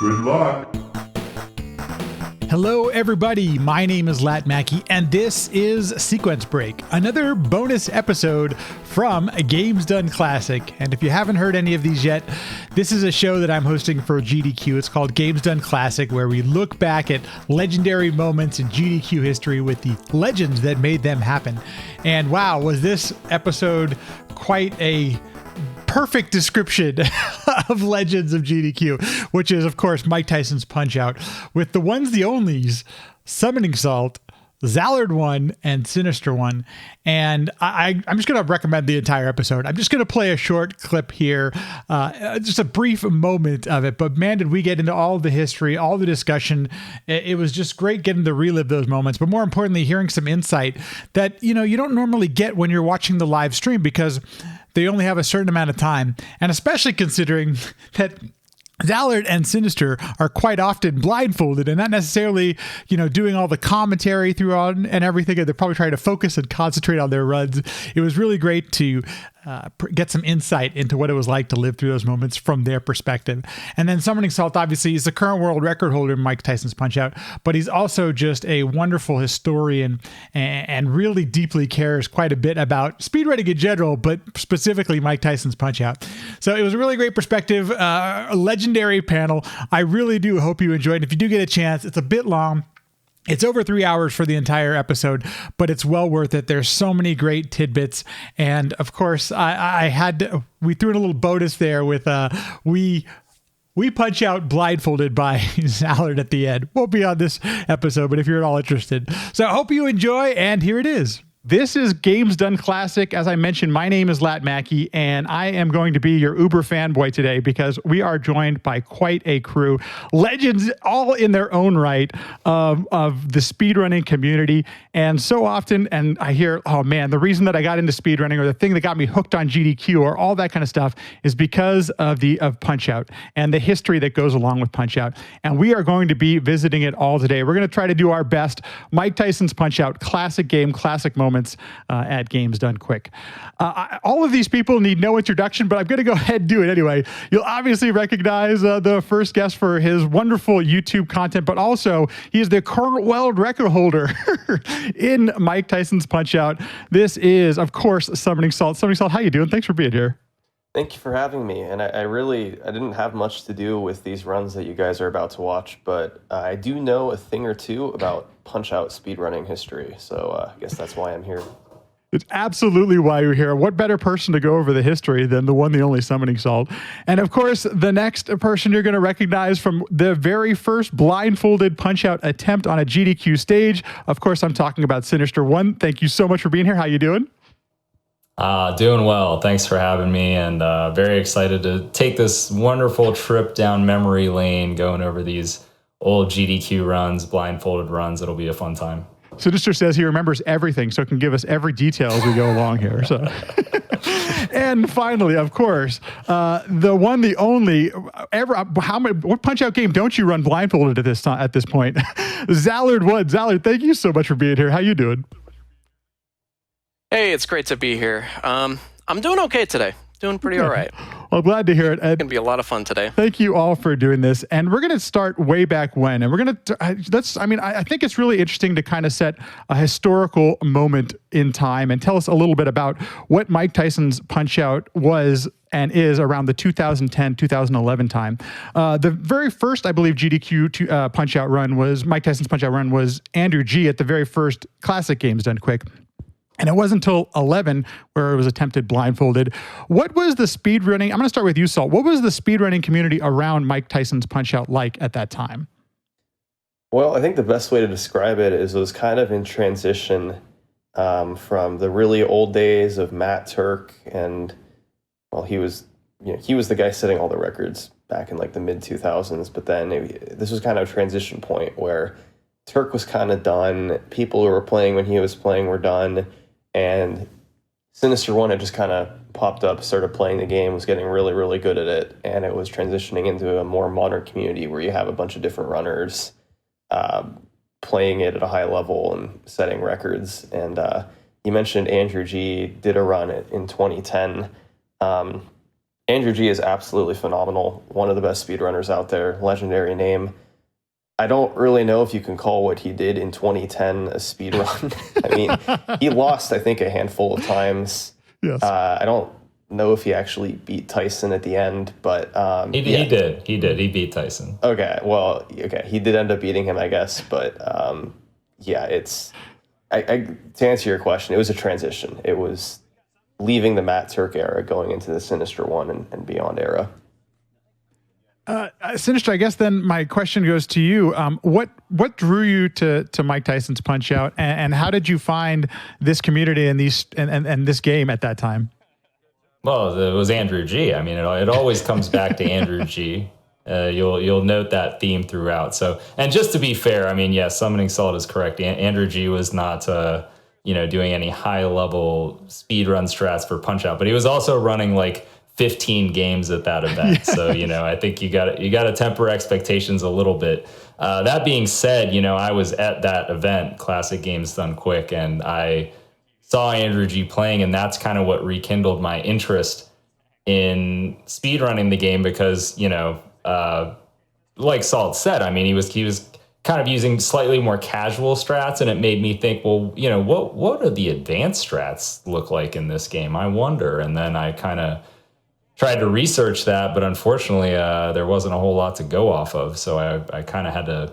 Good luck. Hello, everybody. My name is Lat Mackey, and this is Sequence Break, another bonus episode from Games Done Classic. And if you haven't heard any of these yet, this is a show that I'm hosting for GDQ. It's called Games Done Classic, where we look back at legendary moments in GDQ history with the legends that made them happen. And wow, was this episode quite a perfect description of legends of GDQ, which is, of course, Mike Tyson's Punch-Out, with the ones, the onlys, Summoningsalt, Zallard 1, and Sinister 1. And I'm just going to recommend the entire episode. I'm just going to play a short clip here, just a brief moment of it. But man, did we get into all the history, all the discussion. It was just great getting to relive those moments. But more importantly, hearing some insight that, you don't normally get when you're watching the live stream, because they only have a certain amount of time. And especially considering that Zallard and Sinister are quite often blindfolded and not necessarily, doing all the commentary throughout and everything. They're probably trying to focus and concentrate on their runs. It was really great to get some insight into what it was like to live through those moments from their perspective. And then Summoningsalt, obviously, is the current world record holder in Mike Tyson's Punch-Out, but he's also just a wonderful historian and really deeply cares quite a bit about speedrunning in general, but specifically Mike Tyson's Punch-Out. So it was a really great perspective, a legendary panel. I really do hope you enjoyed it. If you do get a chance, it's a bit long. It's over 3 hours for the entire episode, but it's well worth it. There's so many great tidbits. And of course, we threw in a little bonus there with, we punch out blindfolded by Zallard at the end. Won't be on this episode, but if you're at all interested. So I hope you enjoy, and here it is. This is Games Done Classic. As I mentioned, my name is Lat Mackey, and I am going to be your Uber fanboy today because we are joined by quite a crew. Legends all in their own right of the speedrunning community. And so often, and I hear, oh man, the reason that I got into speedrunning, or the thing that got me hooked on GDQ, or all that kind of stuff, is because of Punch-Out and the history that goes along with Punch-Out. And we are going to be visiting it all today. We're going to try to do our best. Mike Tyson's Punch-Out, classic game, classic moment at Games Done Quick. All of these people need no introduction, but I'm going to go ahead and do it anyway. You'll obviously recognize the first guest for his wonderful YouTube content, but also he is the current world record holder in Mike Tyson's Punch-Out. This is, of course, Summoningsalt. Summoningsalt, how you doing? Thanks for being here. Thank you for having me. And I didn't have much to do with these runs that you guys are about to watch, but I do know a thing or two about Punch-Out speedrunning history. So I guess that's why I'm here. It's absolutely why you're here. What better person to go over the history than the one, the only Summoningsalt? And of course, the next person you're going to recognize from the very first blindfolded Punch-Out attempt on a GDQ stage. Of course, I'm talking about Sinister 1. Thank you so much for being here. How you doing? Doing well. Thanks for having me, and very excited to take this wonderful trip down memory lane, going over these old GDQ runs, blindfolded runs. It'll be a fun time. Sinister says he remembers everything, so can give us every detail as we go along here. So, and finally, of course, the one, the only. What Punch-Out game don't you run blindfolded at this point? Zallard 1. Zallard, thank you so much for being here. How you doing? Hey, it's great to be here. I'm doing okay today. Doing pretty all right. Well, glad to hear it. It's going to be a lot of fun today. Thank you all for doing this. And we're going to start way back when. And we're going to, I think it's really interesting to kind of set a historical moment in time and tell us a little bit about what Mike Tyson's Punch-Out was and is around the 2010-2011 time. The very first, I believe, GDQ Punch-Out run was, Mike Tyson's Punch-Out run was Andrew G at the very first classic Games Done Quick. And it wasn't until 11 where it was attempted blindfolded. What was the speedrunning? I'm going to start with you, Salt. What was the speedrunning community around Mike Tyson's Punch-Out like at that time? Well, I think the best way to describe it is it was kind of in transition from the really old days of Matt Turk, and well, he was the guy setting all the records back in like the mid 2000s. But then this was kind of a transition point where Turk was kind of done. People who were playing when he was playing were done. And Sinister 1 had just kind of popped up, started playing the game, was getting really, really good at it. And it was transitioning into a more modern community where you have a bunch of different runners playing it at a high level and setting records. And you mentioned Andrew G did a run in 2010. Andrew G is absolutely phenomenal. One of the best speedrunners out there, legendary name. I don't really know if you can call what he did in 2010 a speedrun. I mean, he lost, I think, a handful of times. Yes. I don't know if he actually beat Tyson at the end, but he did. He beat Tyson. Okay, well, he did end up beating him, I guess. But yeah, it's to answer your question, it was a transition. It was leaving the Matt Turk era, going into the Sinister One and Beyond era. Sinister, I guess then my question goes to you. What drew you to Mike Tyson's Punch Out, and how did you find this community and this game at that time? Well, it was Andrew G. I mean, it always comes back to Andrew G. You'll note that theme throughout. So, and just to be fair, I mean, yes, Summoningsalt is correct. Andrew G was not doing any high level speedrun strats for Punch Out, but he was also running like 15 games at that event. Yeah. So, I think you got to temper expectations a little bit. That being said, I was at that event, Classic Games Done Quick, and I saw Andrew G playing, and that's kind of what rekindled my interest in speedrunning the game because, like Salt said, I mean, he was kind of using slightly more casual strats, and it made me think, well, what do the advanced strats look like in this game? I wonder. And then I kind of tried to research that, but unfortunately, there wasn't a whole lot to go off of. So I kind of had to,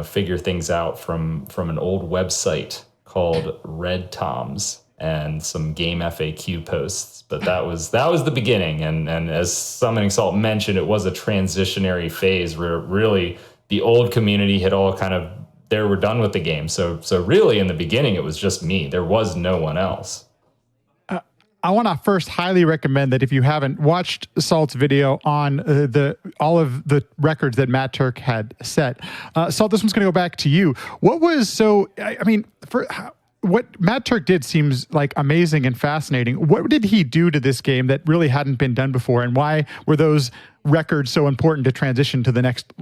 figure things out from an old website called Red Toms and some game FAQ posts. But that was the beginning. And as Summoningsalt mentioned, it was a transitionary phase where really the old community had all they were done with the game. So really in the beginning, it was just me. There was no one else. I want to first highly recommend that if you haven't watched Salt's video on all of the records that Matt Turk had set, Salt, this one's going to go back to you. What was what Matt Turk did seems like amazing and fascinating. What did he do to this game that really hadn't been done before, and why were those records so important to transition to the next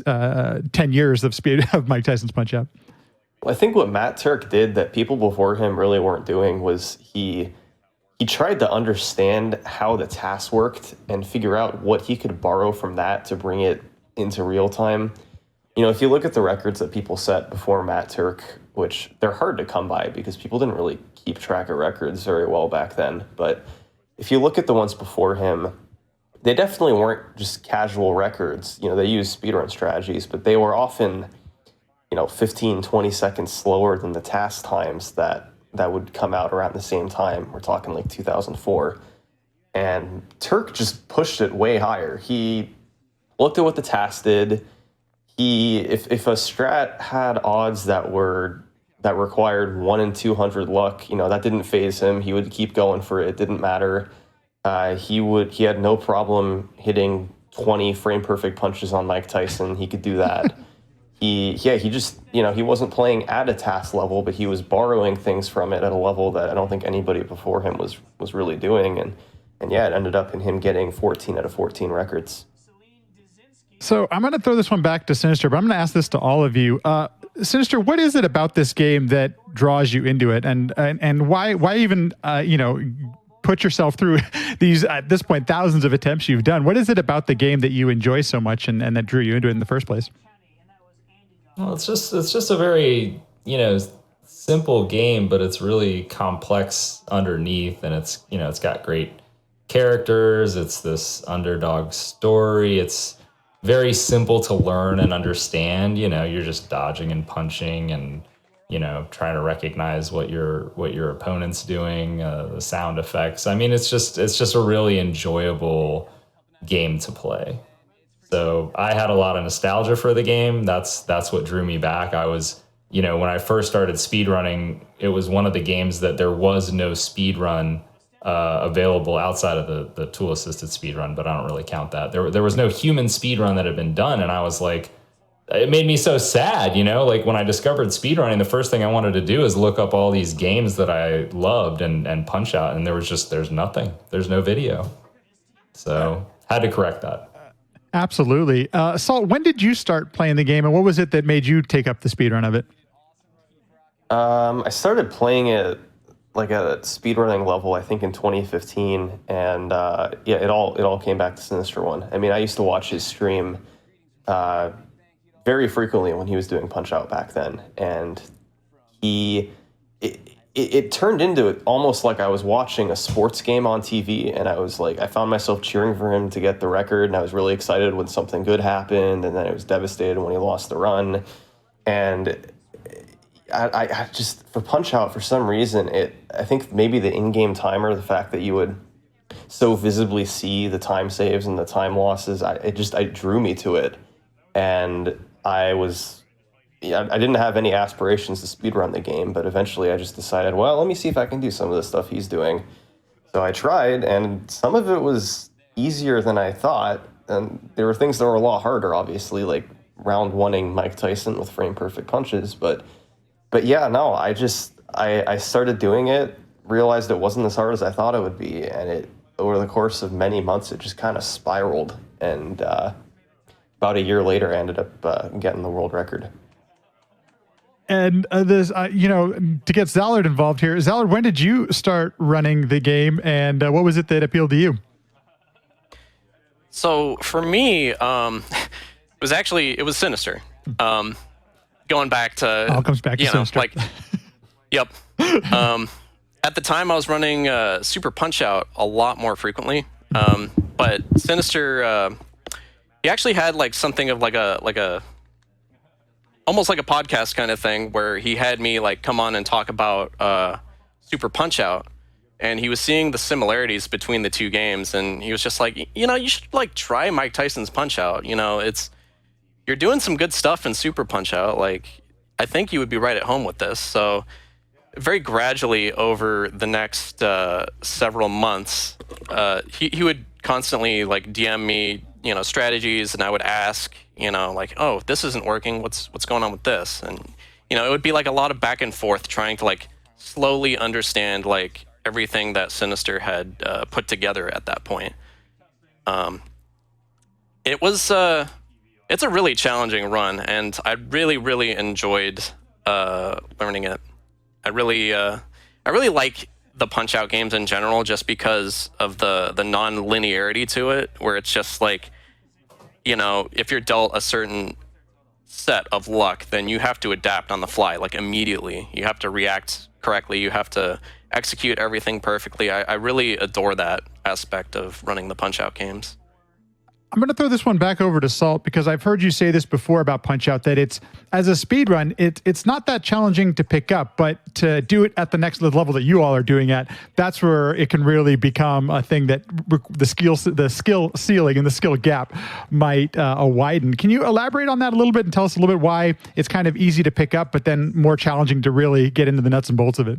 10 years of Mike Tyson's Punch Out? Well, I think what Matt Turk did that people before him really weren't doing was he tried to understand how the tasks worked and figure out what he could borrow from that to bring it into real time. If you look at the records that people set before Matt Turk, which they're hard to come by because people didn't really keep track of records very well back then. But if you look at the ones before him, they definitely weren't just casual records. They used speedrun strategies, but they were often, 15, 20 seconds slower than the task times that would come out around the same time. We're talking like 2004. And Turk just pushed it way higher. He looked at what the task did. If a strat had odds that required 1 in 200 luck, that didn't phase him. He would keep going for it. It didn't matter. He had no problem hitting 20 frame perfect punches on Mike Tyson. He could do that. He just, he wasn't playing at a task level, but he was borrowing things from it at a level that I don't think anybody before him was really doing. And yeah, it ended up in him getting 14 out of 14 records. So I'm going to throw this one back to Sinister, but I'm going to ask this to all of you. Sinister, what is it about this game that draws you into it? And why even, put yourself through these, at this point, thousands of attempts you've done? What is it about the game that you enjoy so much and that drew you into it in the first place? Well, it's just a very, simple game, but it's really complex underneath, and it's got great characters. It's this underdog story. It's very simple to learn and understand. You're just dodging and punching and, trying to recognize what your opponent's doing, the sound effects. I mean, it's just a really enjoyable game to play. So I had a lot of nostalgia for the game. That's what drew me back. I was, when I first started speedrunning, it was one of the games that there was no speedrun available outside of the tool-assisted speedrun, but I don't really count that. There was no human speedrun that had been done, and I was like, it made me so sad, like when I discovered speedrunning, the first thing I wanted to do is look up all these games that I loved and punch out, and there's nothing. There's no video. So had to correct that. Absolutely. Salt, when did you start playing the game, and what was it that made you take up the speedrun of it? I started playing it like a speedrunning level, I think in 2015, and yeah, it all came back to Sinister One. I mean, I used to watch his stream very frequently when he was doing Punch Out back then, and it turned into almost like I was watching a sports game on TV, and I found myself cheering for him to get the record, and I was really excited when something good happened, and then I was devastated when he lost the run. And I just, for Punch Out, for some reason, I think maybe the in-game timer, the fact that you would so visibly see the time saves and the time losses, it drew me to it. And I didn't have any aspirations to speedrun the game, but eventually I just decided, well, let me see if I can do some of the stuff he's doing. So I tried, and some of it was easier than I thought, and there were things that were a lot harder, obviously, like round oneing Mike Tyson with frame perfect punches, but yeah, no, I started doing it, realized it wasn't as hard as I thought it would be, and over the course of many months, it just kind of spiraled, and about a year later, I ended up getting the world record. And this, to get Zallard involved here, Zallard, when did you start running the game, and what was it that appealed to you? So for me, it was Sinister. Going back to all comes back to Sinister. Yep. At the time, I was running Super Punch Out a lot more frequently, but Sinister, he actually had like something of like a almost like a podcast kind of thing where he had me like come on and talk about Super Punch Out, and he was seeing the similarities between the two games, and he was just like, you should like try Mike Tyson's Punch Out. You're doing some good stuff in Super Punch Out. Like, I think you would be right at home with this. So very gradually over the next several months, he would constantly like DM me, strategies, and I would ask, like, oh, this isn't working. What's going on with this? And, it would be like a lot of back and forth trying to like slowly understand like everything that Sinister had put together at that point. It's a really challenging run, and I really, really enjoyed learning it. I really like the Punch-Out games in general, just because of the non-linearity to it, where it's just like, if you're dealt a certain set of luck, then you have to adapt on the fly, like immediately. You have to react correctly. You have to execute everything perfectly. I really adore that aspect of running the Punch-Out games. I'm going to throw this one back over to Salt, because I've heard you say this before about Punch Out, that it's, as a speed run, it's not that challenging to pick up, but to do it at the next level that you all are doing at, that's where it can really become a thing that the skill ceiling and the skill gap might widen. Can you elaborate on that a little bit and tell us a little bit why it's kind of easy to pick up, but then more challenging to really get into the nuts and bolts of it?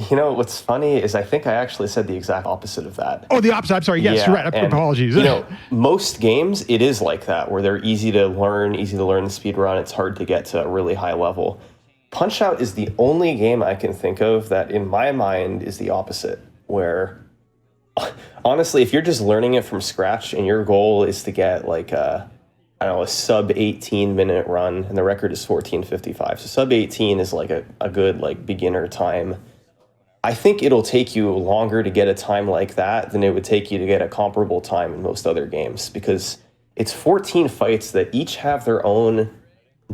What's funny is I think I actually said the exact opposite of that. Oh, the opposite. I'm sorry. Yes, yeah, you're right. Apologies. Most games, it is like that, where they're easy to learn the speed run. It's hard to get to a really high level. Punch Out is the only game I can think of that, in my mind, is the opposite, where, honestly, if you're just learning it from scratch and your goal is to get like a sub 18-minute run, and the record is 14:55. So sub 18 is like a good like beginner time. I think it'll take you longer to get a time like that than it would take you to get a comparable time in most other games, because it's 14 fights that each have their own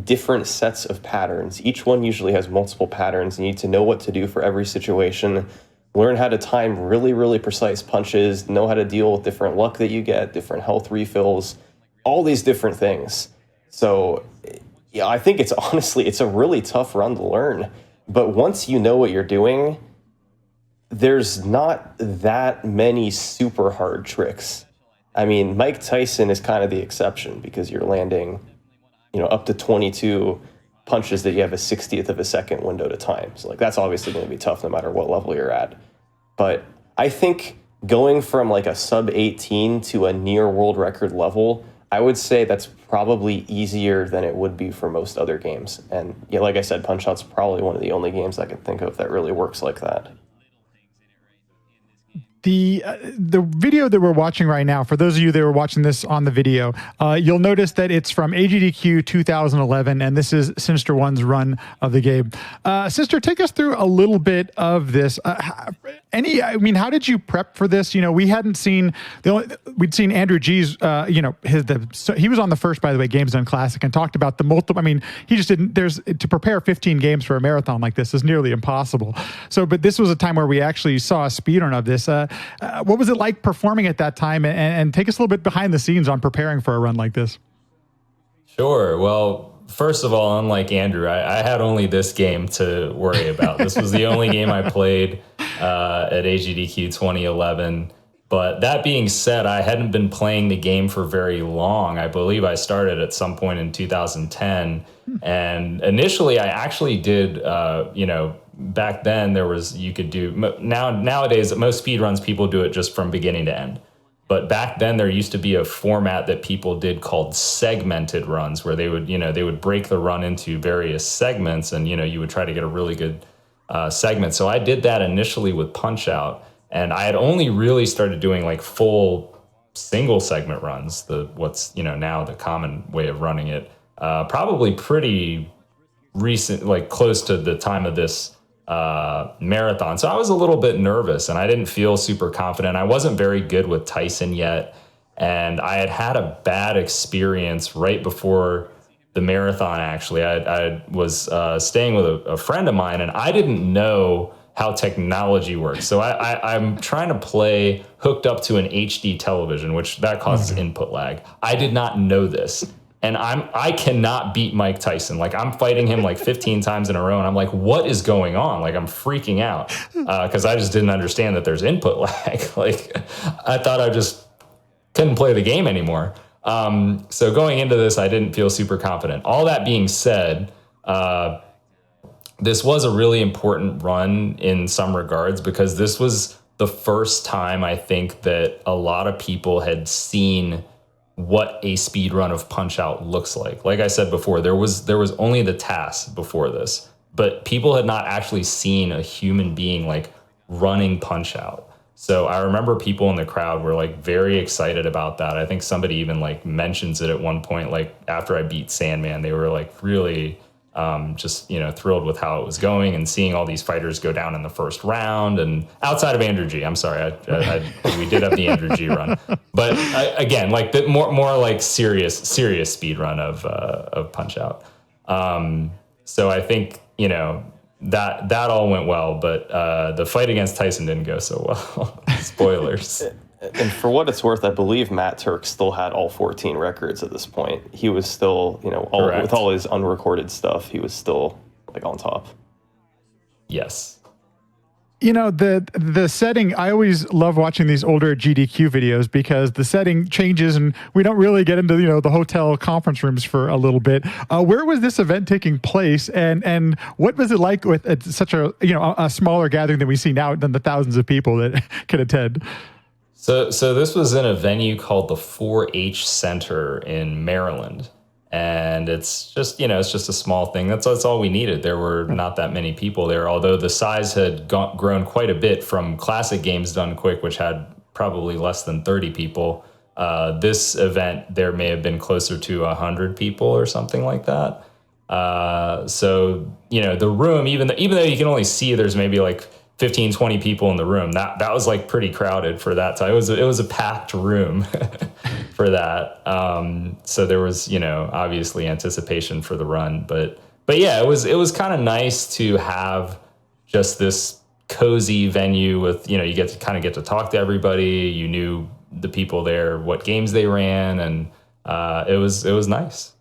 different sets of patterns. Each one usually has multiple patterns. You need to know what to do for every situation, learn how to time really, really precise punches, know how to deal with different luck that you get, different health refills, all these different things. So yeah, I think it's a really tough run to learn. But once you know what you're doing, there's not that many super hard tricks. I mean, Mike Tyson is kind of the exception, because you're landing, up to 22 punches that you have a 60th of a second window to time. So like, that's obviously going to be tough no matter what level you're at. But I think going from like a sub 18 to a near world record level, I would say that's probably easier than it would be for most other games. And yeah, like I said, Punch Out's probably one of the only games I can think of that really works like that. The video that we're watching right now, for those of you that were watching this on the video, you'll notice that it's from AGDQ 2011, and this is Sinister One's run of the game. Sister, take us through a little bit of this. How did you prep for this? We hadn't seen we'd seen Andrew G's. He was on the first, by the way, Games Done Classic, and talked about the multiple. He just didn't. To prepare 15 games for a marathon like this is nearly impossible. But this was a time where we actually saw a speedrun of this. What was it like performing at that time? And take us a little bit behind the scenes on preparing for a run like this. Sure. Well, first of all, unlike Andrew, I had only this game to worry about. This was the only game I played at AGDQ 2011. But that being said, I hadn't been playing the game for very long. I believe I started at some point in 2010. And initially, I actually did, back then you could do, nowadays, most speedruns, people do it just from beginning to end. But back then there used to be a format that people did called segmented runs, where they would break the run into various segments, and, you would try to get a really good segment. So I did that initially with Punch-Out, and I had only really started doing like full single segment runs, what's now the common way of running it, probably pretty recent, like close to the time of this marathon. So I was a little bit nervous, and I didn't feel super confident. I wasn't very good with Tyson yet, and I had a bad experience right before the marathon. Actually, I was staying with a friend of mine, and I didn't know how technology works. So I'm trying to play hooked up to an HD television, which that causes input lag. I did not know this. And I cannot beat Mike Tyson. Like, I'm fighting him like 15 times in a row, and I'm like, what is going on? Like, I'm freaking out because I just didn't understand that there's input lag. Like, I thought I just couldn't play the game anymore. So going into this, I didn't feel super confident. All that being said, this was a really important run in some regards, because this was the first time I think that a lot of people had seen what a speed run of Punch-Out looks like. Like I said before, there was only the task before this, but people had not actually seen a human being like running Punch-Out. So I remember people in the crowd were like very excited about that. I think somebody even like mentions it at one point, like after I beat Sandman, they were like really just thrilled with how it was going, and seeing all these fighters go down in the first round. And outside of Andrew G, I'm sorry, we did have the Andrew G run, but again, like the more like serious speed run of Punch-Out. So I think that all went well, but the fight against Tyson didn't go so well. Spoilers. And for what it's worth, I believe Matt Turk still had all 14 records at this point. He was still, with all his unrecorded stuff, he was still like on top. Yes. The setting, I always love watching these older GDQ videos, because the setting changes and we don't really get into, the hotel conference rooms for a little bit. Where was this event taking place, and what was it like with such a smaller gathering than we see now, than the thousands of people that can attend? So this was in a venue called the 4-H Center in Maryland, and it's just a small thing. That's all we needed. There were not that many people there, although the size had grown quite a bit from classic Games Done Quick, which had probably less than 30 people. This event, there may have been closer to 100 people or something like that. So the room, even though you can only see, there's maybe like 15, 20 people in the room. That was like pretty crowded for that time. It was a packed room for that. So there was, obviously anticipation for the run, but yeah, it was kind of nice to have just this cozy venue with, you get to talk to everybody. You knew the people there, what games they ran, and it was nice.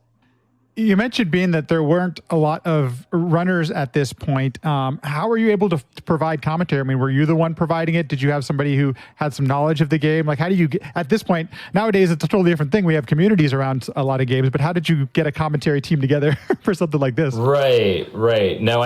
You mentioned, being that there weren't a lot of runners at this point. How were you able to provide commentary? I mean, were you the one providing it? Did you have somebody who had some knowledge of the game? Like, how do you get, at this point, nowadays it's a totally different thing. We have communities around a lot of games, but how did you get a commentary team together for something like this? Right. No,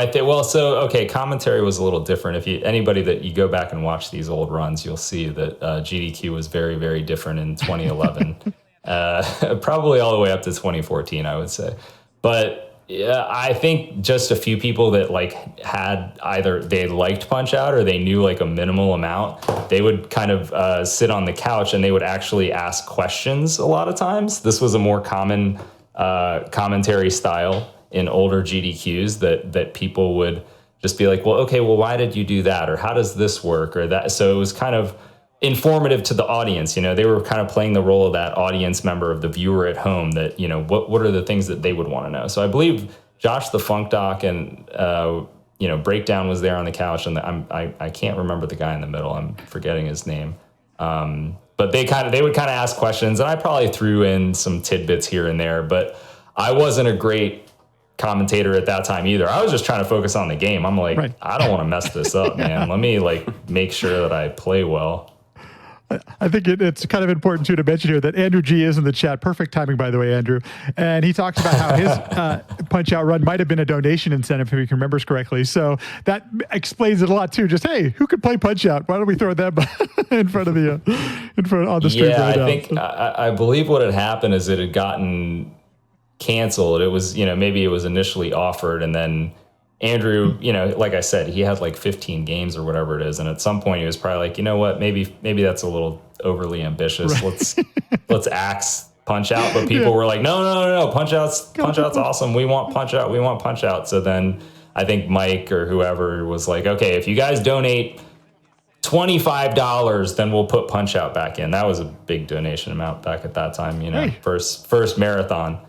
commentary was a little different. Anybody that you go back and watch these old runs, you'll see that GDQ was very, very different in 2011. Probably all the way up to 2014, I would say. But Yeah, I think just a few people that like had either they liked Punch Out or they knew like a minimal amount, they would kind of sit on the couch and they would actually ask questions a lot of times. This was a more common commentary style in older GDQs that people would just be like, well, okay, well, why did you do that? Or how does this work? Or that. So it was kind of informative to the audience. You know, they were kind of playing the role of that audience member, of the viewer at home, that, you know, what are the things that they would want to know. So I believe Josh the Funk Doc and Breakdown was there on the couch, and I can't remember the guy in the middle. I'm forgetting his name. But they would kind of ask questions, and I probably threw in some tidbits here and there, but I wasn't a great commentator at that time either. I was just trying to focus on the game. I'm like, right. I don't want to mess this up, man. Let me like make sure that I play well. I think it's kind of important, too, to mention here that Andrew G is in the chat. Perfect timing, by the way, Andrew. And he talks about how his Punch-Out run might have been a donation incentive, if he remembers correctly. So that explains it a lot, too. Just, hey, who could play Punch-Out? Why don't we throw them in front of the on the stream right now? I think I believe what had happened is it had gotten canceled. It was, maybe it was initially offered, and then Andrew, like I said, he had like 15 games or whatever it is. And at some point he was probably like, you know what, maybe that's a little overly ambitious. Right. Let's axe Punch Out. But people were like, no, Punch Out's awesome. We want Punch Out. So then I think Mike or whoever was like, okay, if you guys donate $25, then we'll put Punch Out back in. That was a big donation amount back at that time, hey. First marathon.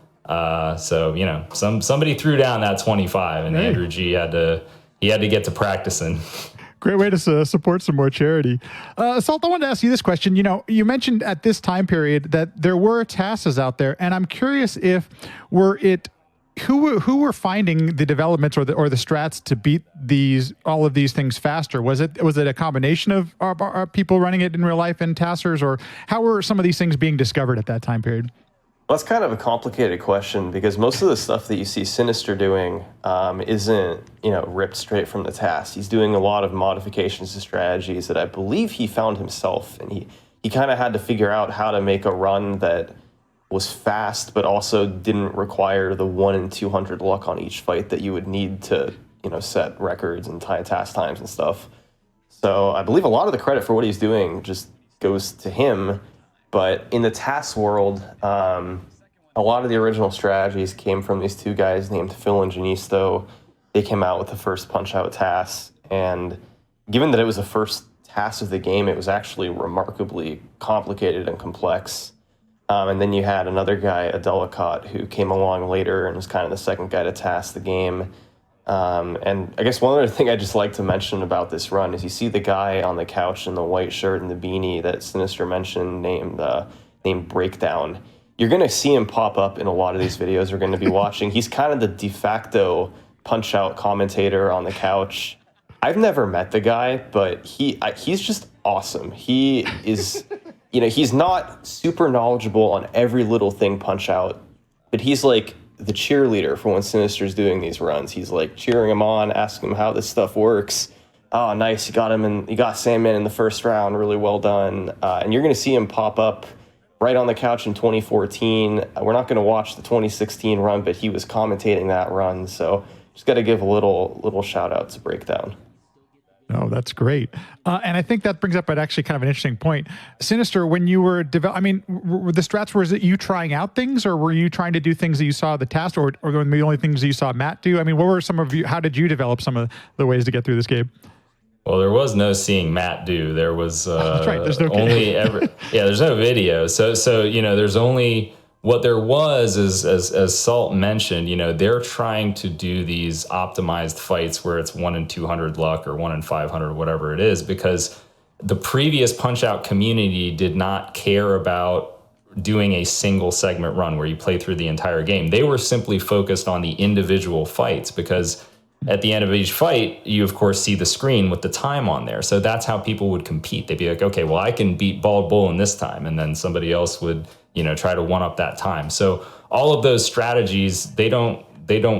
So somebody threw down that 25, and Andrew G had to get to practicing. Great way to support some more charity. Salt, I wanted to ask you this question. You mentioned at this time period that there were tasks out there, and I'm curious who were finding the developments or the strats to beat all of these things faster? Was it a combination of people running it in real life and taskers, or how were some of these things being discovered at that time period? Well, that's kind of a complicated question, because most of the stuff that you see Sinister doing isn't, ripped straight from the task. He's doing a lot of modifications to strategies that I believe he found himself, and he kind of had to figure out how to make a run that was fast, but also didn't require the 1 in 200 luck on each fight that you would need to, set records and tie task times and stuff. So I believe a lot of the credit for what he's doing just goes to him. But in the task world, a lot of the original strategies came from these two guys named Phil and Janisto. They came out with the first Punch-Out task, and given that it was the first task of the game, it was actually remarkably complicated and complex. And then you had another guy, Adelicott, who came along later and was kind of the second guy to task the game. And I guess one other thing I'd just like to mention about this run is you see the guy on the couch in the white shirt and the beanie that Sinister mentioned named Breakdown. You're going to see him pop up in a lot of these videos we're going to be watching. He's kind of the de facto Punch-Out commentator on the couch. I've never met the guy, but he's just awesome. He is, he's not super knowledgeable on every little thing Punch-Out, but he's like the cheerleader for when Sinister's doing these runs. He's like cheering him on, asking him how this stuff works. Oh, nice, you got Sandman in the first round, really well done. And you're going to see him pop up right on the couch in 2014. We're not going to watch the 2016 run, but he was commentating that run. So just got to give a little shout out to Breakdown. Oh, that's great. And I think that brings up actually kind of an interesting point. Sinister, when you were were the strats, was it you trying out things, or were you trying to do things that you saw the task, or the only things that you saw Matt do? I mean, what were how did you develop some of the ways to get through this game? Well, there was no seeing Matt do. There was that's right. There's no there's no video. So there's only what there was is, as Salt mentioned, they're trying to do these optimized fights where it's 1 in 200 luck or 1 in 500, whatever it is, because the previous Punch-Out community did not care about doing a single segment run where you play through the entire game. They were simply focused on the individual fights, because at the end of each fight, you of course see the screen with the time on there. So that's how people would compete. They'd be like, okay, well, I can beat Bald Bull in this time. And then somebody else would, try to one up that time. So all of those strategies, they don't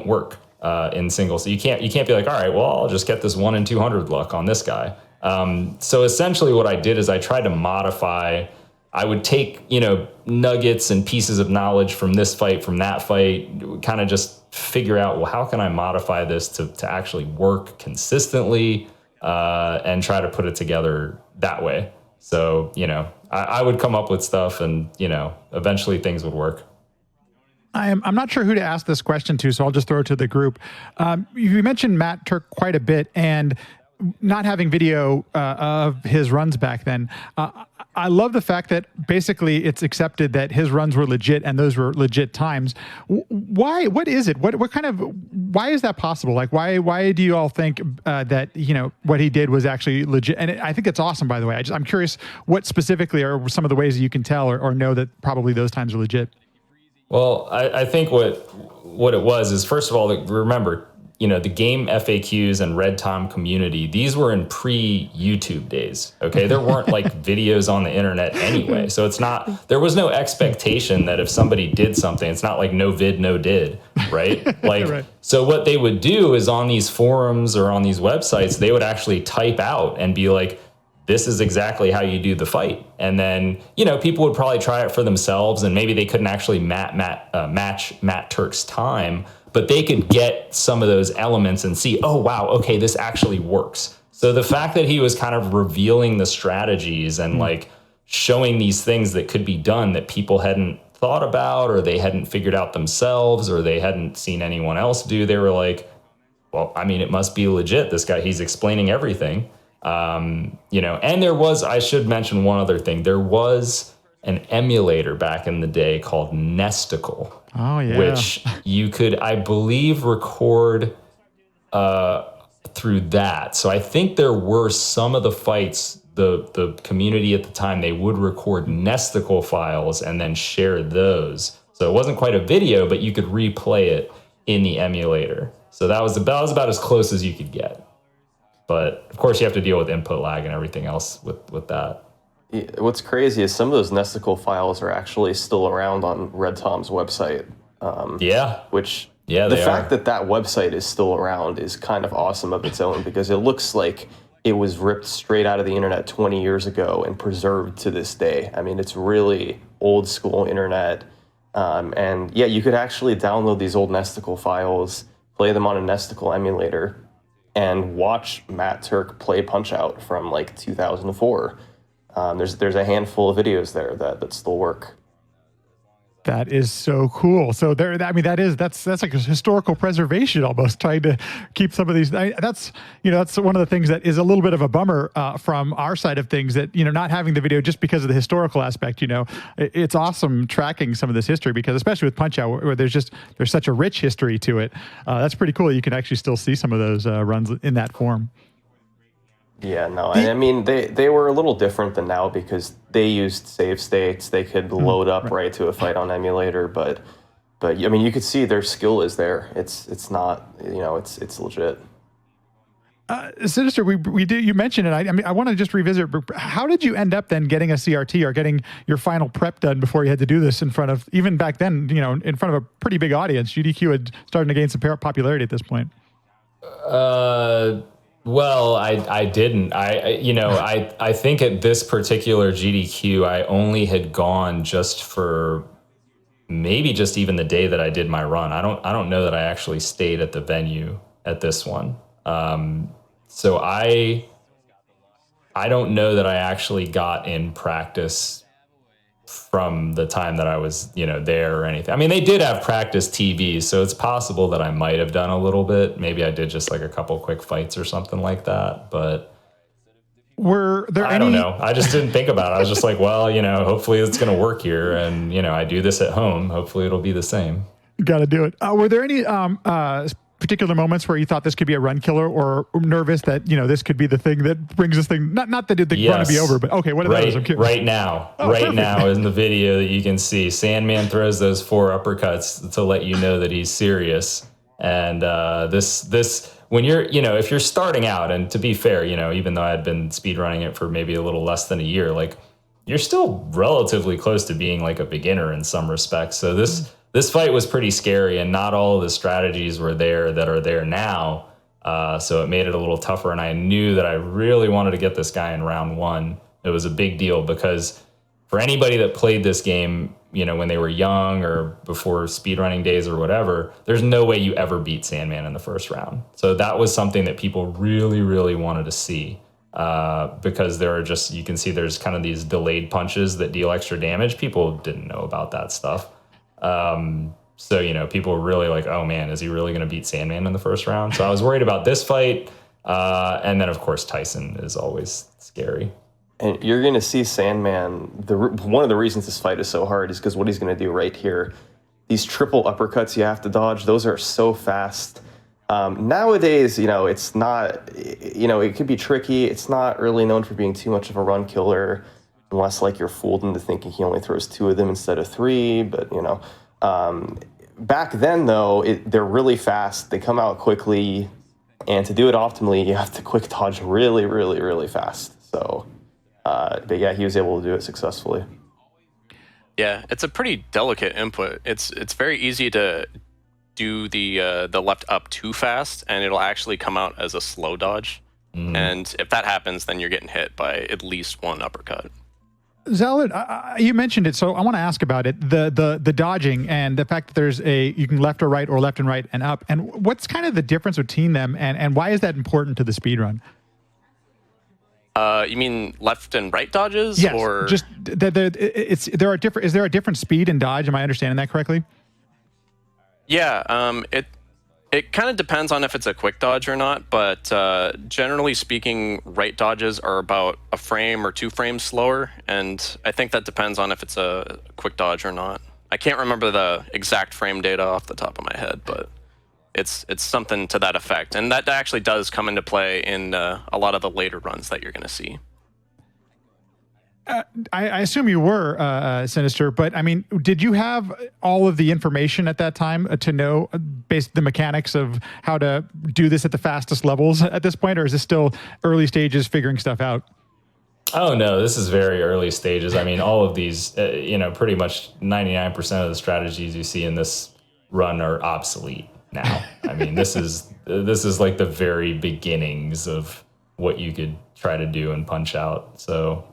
work in singles. So you can't be like, all right, well, I'll just get this 1 in 200 luck on this guy. So essentially what I did is I tried to modify I would take, nuggets and pieces of knowledge from this fight, from that fight, kind of just figure out, well, how can I modify this to actually work consistently, and try to put it together that way. So, I would come up with stuff and, eventually things would work. I'm not sure who to ask this question to, so I'll just throw it to the group. You mentioned Matt Turk quite a bit, and not having video of his runs back then. I love the fact that basically it's accepted that his runs were legit and those were legit times. Why? What is it? Why is that possible? Like, why do you all think that, what he did was actually legit? And I think it's awesome, by the way. I'm curious what specifically are some of the ways that you can tell or know that probably those times are legit. Well, I think what it was is, first of all, remember, the game FAQs and Red Tom community, these were in pre-YouTube days, okay? There weren't videos on the internet anyway. So there was no expectation that if somebody did something, it's not like no vid, no did, right? Right. So what they would do is on these forums or on these websites, they would actually type out and be like, this is exactly how you do the fight. And then, people would probably try it for themselves, and maybe they couldn't actually match Matt Turk's time, but they could get some of those elements and see, oh, wow, okay, this actually works. So the fact that he was kind of revealing the strategies and showing these things that could be done that people hadn't thought about, or they hadn't figured out themselves, or they hadn't seen anyone else do, they were like, well, I mean, it must be legit. This guy, he's explaining everything. And I should mention one other thing. There was an emulator back in the day called Nesticle. Oh, yeah. Which you could, I believe, record through that. So I think there were some of the fights, the community at the time, they would record Nesticle files and then share those. So it wasn't quite a video, but you could replay it in the emulator. So that was about as close as you could get. But of course, you have to deal with input lag and everything else with that. What's crazy is some of those Nesticle files are actually still around on Red Tom's website. The fact that website is still around is kind of awesome of its own, because it looks like it was ripped straight out of the internet 20 years ago and preserved to this day. I mean, it's really old school internet. You could actually download these old Nesticle files, play them on a Nesticle emulator, and watch Matt Turk play Punch-Out from 2004. There's a handful of videos there that still work. That is so cool. So that's like a historical preservation almost, trying to keep some of these. That's one of the things that is a little bit of a bummer from our side of things, that, not having the video just because of the historical aspect. It's awesome tracking some of this history, because especially with Punch-Out, where there's such a rich history to it. That's pretty cool. You can actually still see some of those runs in that form. Yeah, no, and I mean, they were a little different than now, because they used save states. They could load up right to a fight on emulator, but I mean, you could see their skill is there. It's not, it's legit. Sinister, you mentioned it. I want to just revisit. How did you end up then getting a CRT or getting your final prep done before you had to do this in front of, even back then, in front of a pretty big audience? GDQ had started to gain some popularity at this point. Well, I didn't. I think at this particular GDQ, I only had gone just for maybe just even the day that I did my run. I don't know that I actually stayed at the venue at this one. So I don't know that I actually got in practice from the time that I was, there or anything. I mean, they did have practice TVs, so it's possible that I might have done a little bit. Maybe I did just a couple quick fights or something like that, but were there I don't know. I just didn't think about it. I was just like, well, hopefully it's going to work here, and, I do this at home. Hopefully it'll be the same. Got to do it. Were there any particular moments where you thought this could be a run killer, or nervous that, this could be the thing that brings this thing, not that the run to be over, but okay, what are those? I'm curious. Right now, now in the video that you can see, Sandman throws those 4 uppercuts to let you know that he's serious. And this when you're, if you're starting out, and to be fair, even though I had been speedrunning it for maybe a little less than a year, you're still relatively close to being a beginner in some respects. So this fight was pretty scary, and not all of the strategies were there that are there now. So it made it a little tougher, and I knew that I really wanted to get this guy in round 1. It was a big deal, because for anybody that played this game, you know, when they were young or before speedrunning days or whatever, there's no way you ever beat Sandman in the first round. So that was something that people really, really wanted to see, because there are just, you can see there's kind of these delayed punches that deal extra damage. People didn't know about that stuff. So, you know, people were really like, oh man, is he really going to beat Sandman in the first round? So I was worried about this fight. And then, of course, Tyson is always scary. And you're going to see Sandman. One of the reasons this fight is so hard is because what he's going to do right here, these triple uppercuts you have to dodge, those are so fast. Nowadays, you know, it's not, you know, it could be tricky. It's not really known for being too much of a run killer, unless like you're fooled into thinking he only throws 2 of them instead of 3. But, you know, back then, though, they're really fast. They come out quickly. And to do it optimally, you have to quick dodge really, really, really fast. So, but yeah, he was able to do it successfully. Yeah, it's a pretty delicate input. It's very easy to do the left up too fast, and it'll actually come out as a slow dodge. And if that happens, then you're getting hit by at least 1 uppercut. Zealot, you mentioned it, so I want to ask about it. The dodging and the fact that you can left or right or left and right and up. And what's kind of the difference between them, and why is that important to the speed run? You mean left and right dodges? Yes, or just is there a different speed and dodge? Am I understanding that correctly? Yeah, it kind of depends on if it's a quick dodge or not, but generally speaking, right dodges are about a frame or 2 frames slower, and I think that depends on if it's a quick dodge or not. I can't remember the exact frame data off the top of my head, but it's something to that effect, and that actually does come into play in a lot of the later runs that you're going to see. I assume you were Sinister, but I mean, did you have all of the information at that time to know the mechanics of how to do this at the fastest levels at this point, or is this still early stages figuring stuff out? Oh no, this is very early stages. I mean, all of these, you know, pretty much 99% of the strategies you see in this run are obsolete now. I mean, this is like the very beginnings of what you could try to do and punch out. So.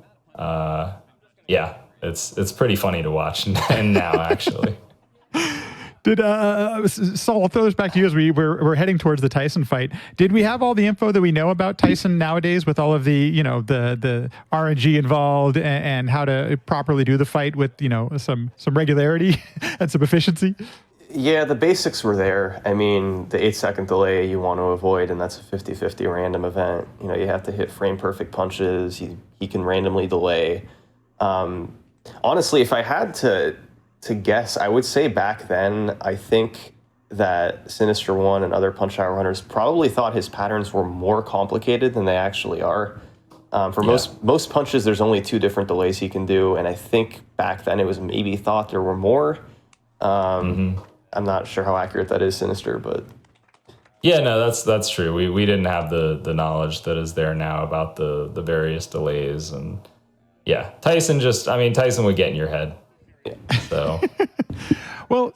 Yeah, it's pretty funny to watch and now actually. Did Saul, I'll throw this back to you as we're heading towards the Tyson fight. Did we have all the info that we know about Tyson nowadays with all of the, you know, the RNG involved and how to properly do the fight with, you know, some regularity and some efficiency? Yeah, the basics were there. I mean, the 8-second delay you want to avoid, and that's a 50-50 random event. You know, you have to hit frame perfect punches. He can randomly delay. Honestly, if I had to guess, I would say back then, I think that Sinister One and other Punch-Out runners probably thought his patterns were more complicated than they actually are. Most punches, there's only 2 different delays he can do, and I think back then it was maybe thought there were more. I'm not sure how accurate that is, Sinister, but yeah, no, that's true. We didn't have the knowledge that is there now about the various delays, and yeah, Tyson would get in your head. Yeah. So, well,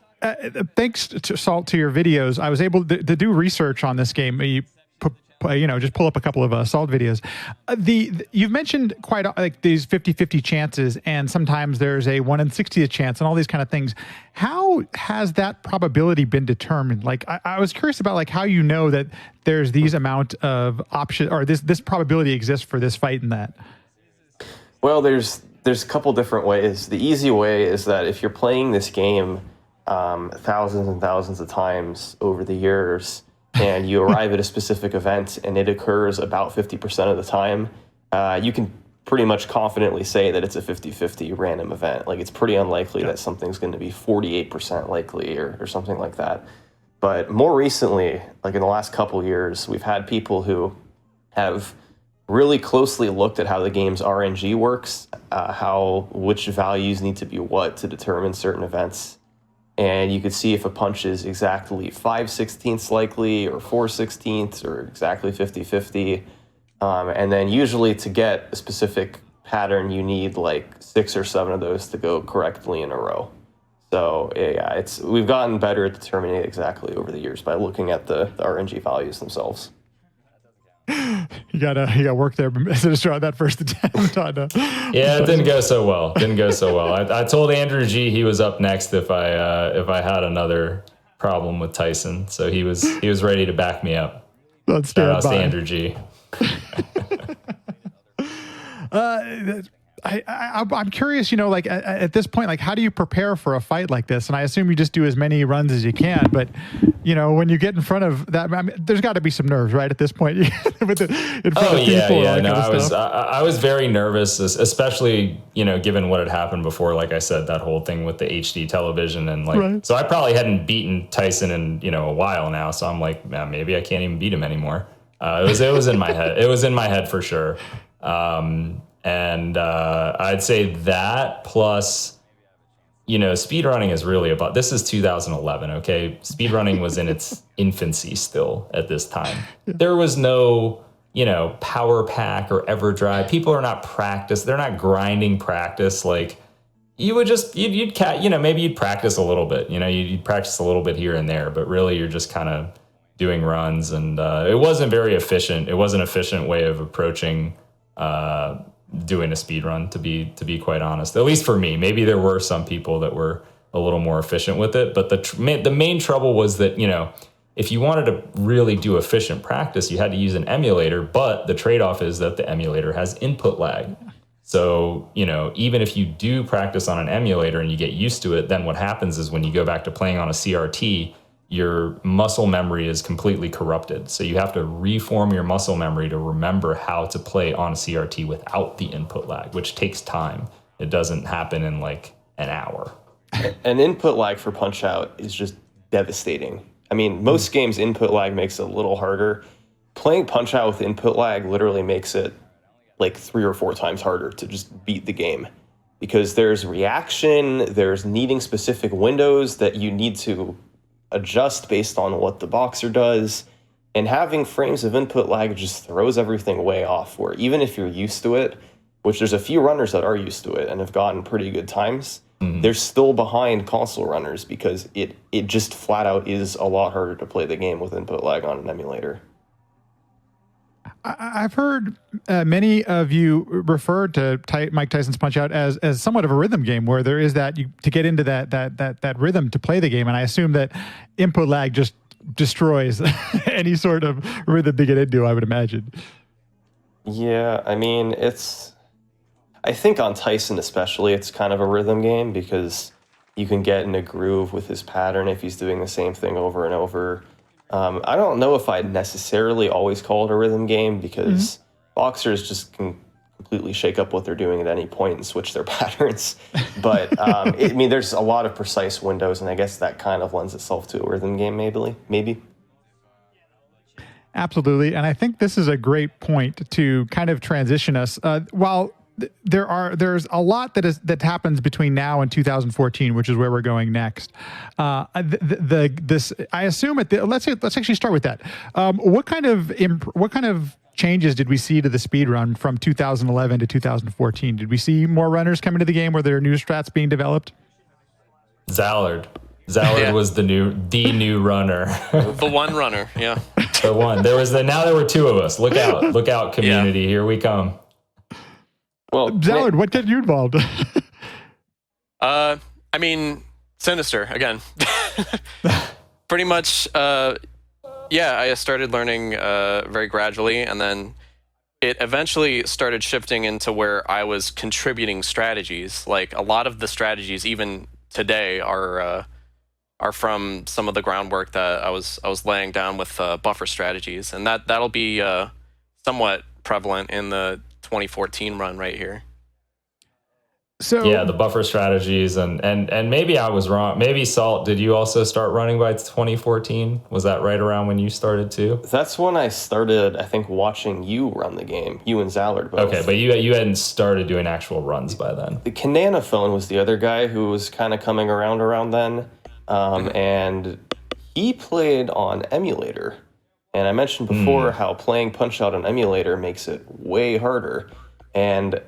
thanks to Salt to your videos, I was able to do research on this game. Just pull up a couple of Salt videos. You've mentioned quite like these 50-50 chances, and sometimes there's a 1 in 60th chance and all these kind of things. How has that probability been determined? Like, I was curious about like how you know that there's these amount of option or this probability exists for this fight and that. Well, there's a couple different ways. The easy way is that if you're playing this game thousands and thousands of times over the years, and you arrive at a specific event and it occurs about 50% of the time, you can pretty much confidently say that it's a 50-50 random event. Like, it's pretty unlikely that something's going to be 48% likely or something like that. But more recently, like in the last couple years, we've had people who have really closely looked at how the game's RNG works, which values need to be what to determine certain events. And you could see if a punch is exactly 5/16 likely or 4/16 or exactly 50-50. And then usually to get a specific pattern, you need like 6 or 7 of those to go correctly in a row. So yeah, we've gotten better at determining it exactly over the years by looking at the RNG values themselves. You gotta work there Sinister on that first attempt on. Yeah, it didn't go so well. I told Andrew G he was up next if I had another problem with Tyson, so he was ready to back me up. Let's Shout out stand to by. Andrew G. I'm curious, like at this point, like how do you prepare for a fight like this? And I assume you just do as many runs as you can. But when you get in front of that, I mean, there's got to be some nerves, right? At this point, in front of people. No, I was very nervous, especially given what had happened before. Like I said, that whole thing with the HD television, and right. So I probably hadn't beaten Tyson in a while now. So I'm like, man, maybe I can't even beat him anymore. It was in my head. It was in my head for sure. And I'd say that plus, speedrunning is really about, this is 2011, okay? Speedrunning was in its infancy still at this time. There was no, power pack or EverDrive. People are not practiced. They're not grinding practice. Like you would just, maybe you'd practice a little bit, you'd practice a little bit here and there, but really you're just kind of doing runs. And it wasn't very efficient. It wasn't an efficient way of approaching doing a speed run, to be quite honest, at least for me. Maybe there were some people that were a little more efficient with it, but the main trouble was that if you wanted to really do efficient practice, you had to use an emulator, but the trade-off is that the emulator has input lag. So even if you do practice on an emulator and you get used to it, then what happens is when you go back to playing on a CRT, your muscle memory is completely corrupted. So you have to reform your muscle memory to remember how to play on CRT without the input lag, which takes time. It doesn't happen in like an hour. An input lag for Punch-Out is just devastating. I mean, most games input lag makes it a little harder. Playing Punch-Out with input lag literally makes it like 3 or 4 times harder to just beat the game, because there's reaction, there's needing specific windows that you need to adjust based on what the boxer does, and having frames of input lag just throws everything way off, where even if you're used to it, which there's a few runners that are used to it and have gotten pretty good times, they're still behind console runners because it just flat out is a lot harder to play the game with input lag on an emulator. I've heard many of you refer to Mike Tyson's Punch-Out as somewhat of a rhythm game, where there is that to get into that rhythm to play the game, and I assume that input lag just destroys any sort of rhythm to get into, I would imagine. Yeah, I mean, I think on Tyson especially, it's kind of a rhythm game because you can get in a groove with his pattern if he's doing the same thing over and over. I don't know if I'd necessarily always call it a rhythm game, because boxers just can completely shake up what they're doing at any point and switch their patterns. But there's a lot of precise windows, and I guess that kind of lends itself to a rhythm game, maybe. Absolutely, and I think this is a great point to kind of transition us. While there's a lot that happens between now and 2014, which is where we're going next. I assume let's actually start with that. What kind of changes did we see to the speed run from 2011 to 2014? Did we see more runners come into the game? Were there new strats being developed? Zallard was the new runner. The one runner, yeah. The one. Now there were 2 of us. Look out, community. Yeah. Here we come. Well, Zallard, what got you involved? I mean, Sinister again. Pretty much. I started learning very gradually, and then it eventually started shifting into where I was contributing strategies. Like a lot of the strategies, even today, are from some of the groundwork that I was laying down with buffer strategies, and that'll be somewhat prevalent in the 2014 run right here. So yeah, the buffer strategies and maybe I was wrong. Maybe Salt, did you also start running by 2014? Was that right around when you started too? That's when I started, I think, watching you run the game. You and Zallard both. Okay, but you hadn't started doing actual runs by then. The Kanana phone was the other guy who was kind of coming around then, and he played on emulator. And I mentioned before how playing Punch-Out on emulator makes it way harder. And,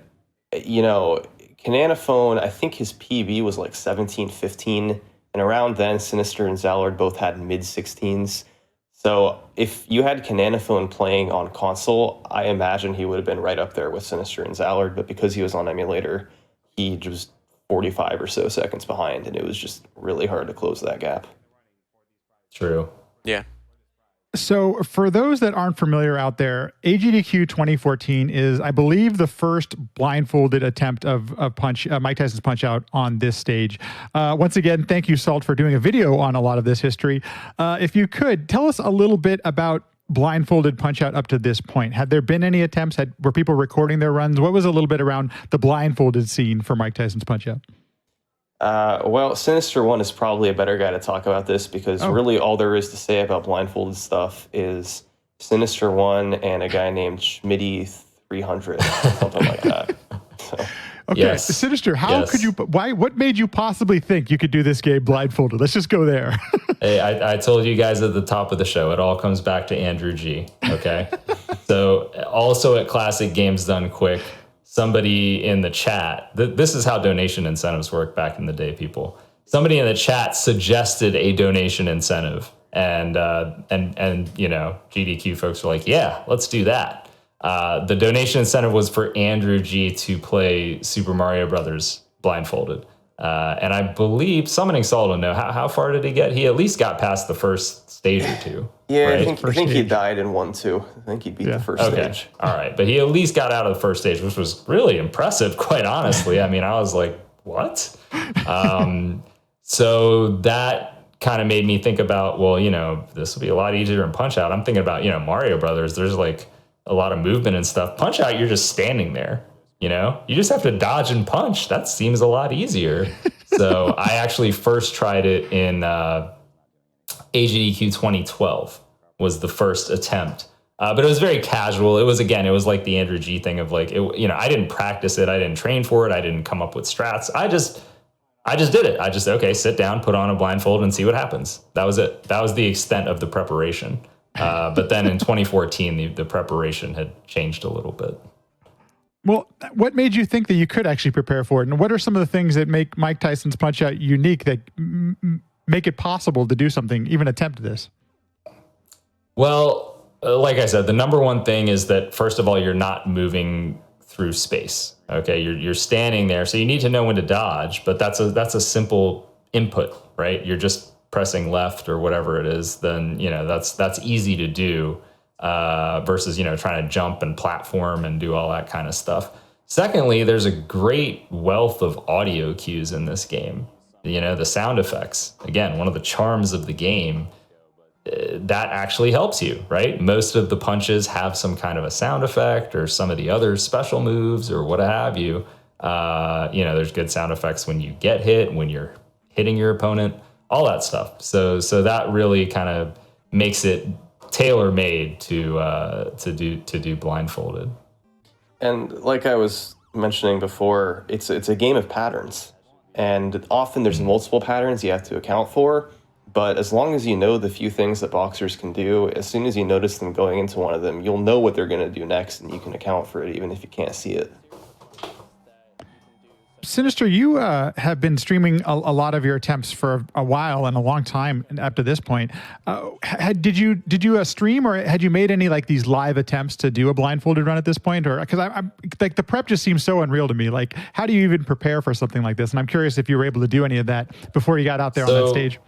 Kanana phone, I think his PB was like 17, 15. And around then, Sinister and Zallard both had mid-16s. So if you had Kananaphone playing on console, I imagine he would have been right up there with Sinister and Zallard, but because he was on emulator, he was 45 or so seconds behind, and it was just really hard to close that gap. True. Yeah. So for those that aren't familiar out there, AGDQ 2014 is, I believe, the first blindfolded attempt of Mike Tyson's Punch-Out on this stage. Once again, thank you, Salt, for doing a video on a lot of this history. If you could, tell us a little bit about blindfolded Punch-Out up to this point. Had there been any attempts? Were people recording their runs? What was a little bit around the blindfolded scene for Mike Tyson's Punch-Out? Well, Sinister One is probably a better guy to talk about this because really all there is to say about blindfolded stuff is Sinister One and a guy named Schmitty 300, something like that. So. Okay, yes. Sinister, what made you possibly think you could do this game blindfolded? Let's just go there. Hey, I told you guys at the top of the show, it all comes back to Andrew G. Okay. So also at Classic Games Done Quick, somebody in the chat, this is how donation incentives work back in the day, people. Somebody in the chat suggested a donation incentive, and you know, GDQ folks were like, yeah, let's do that. The donation incentive was for Andrew G to play Super Mario Brothers blindfolded. And I believe Summoningsalt will know how far did he get? He at least got past the first stage or two. Yeah, right? I think he died in 1-2. I think he beat the first stage. All right. But he at least got out of the first stage, which was really impressive, quite honestly. I mean, I was like, what? So that kind of made me think about, well, you know, this will be a lot easier in Punch-Out. I'm thinking about, you know, Mario Brothers. There's like a lot of movement and stuff. Punch-Out, you're just standing there. You know, you just have to dodge and punch. That seems a lot easier. So I actually first tried it in AGDQ 2012 was the first attempt. But it was very casual. It was like the Andrew G thing of like, I didn't practice it. I didn't train for it. I didn't come up with strats. I just did it. Okay, sit down, put on a blindfold and see what happens. That was it. That was the extent of the preparation. But then in 2014, the preparation had changed a little bit. Well, what made you think that you could actually prepare for it? And what are some of the things that make Mike Tyson's Punch-Out unique that make it possible to do something, even attempt this? Well, like I said, the number one thing is that, first of all, you're not moving through space. Okay, you're standing there, so you need to know when to dodge, but that's a simple input, right? You're just pressing left or whatever it is, then, you know, that's easy to do. Versus, you know, trying to jump and platform and do all that kind of stuff. Secondly, there's a great wealth of audio cues in this game. You know, the sound effects, again, one of the charms of the game, that actually helps you, right? Most of the punches have some kind of a sound effect or some of the other special moves or what have you. You know, there's good sound effects when you get hit, when you're hitting your opponent, all that stuff. So that really kind of makes it tailor-made to do blindfolded. And like I was mentioning before, it's a game of patterns, and often there's multiple patterns you have to account for. But as long as you know the few things that boxers can do, as soon as you notice them going into one of them, you'll know what they're going to do next, and you can account for it even if you can't see it. Sinister, you have been streaming a lot of your attempts for a while and a long time up to this point. Did you stream, or had you made any like these live attempts to do a blindfolded run at this point? Or because I'm like, the prep just seems so unreal to me. Like, how do you even prepare for something like this? And I'm curious if you were able to do any of that before you got out there on that stage.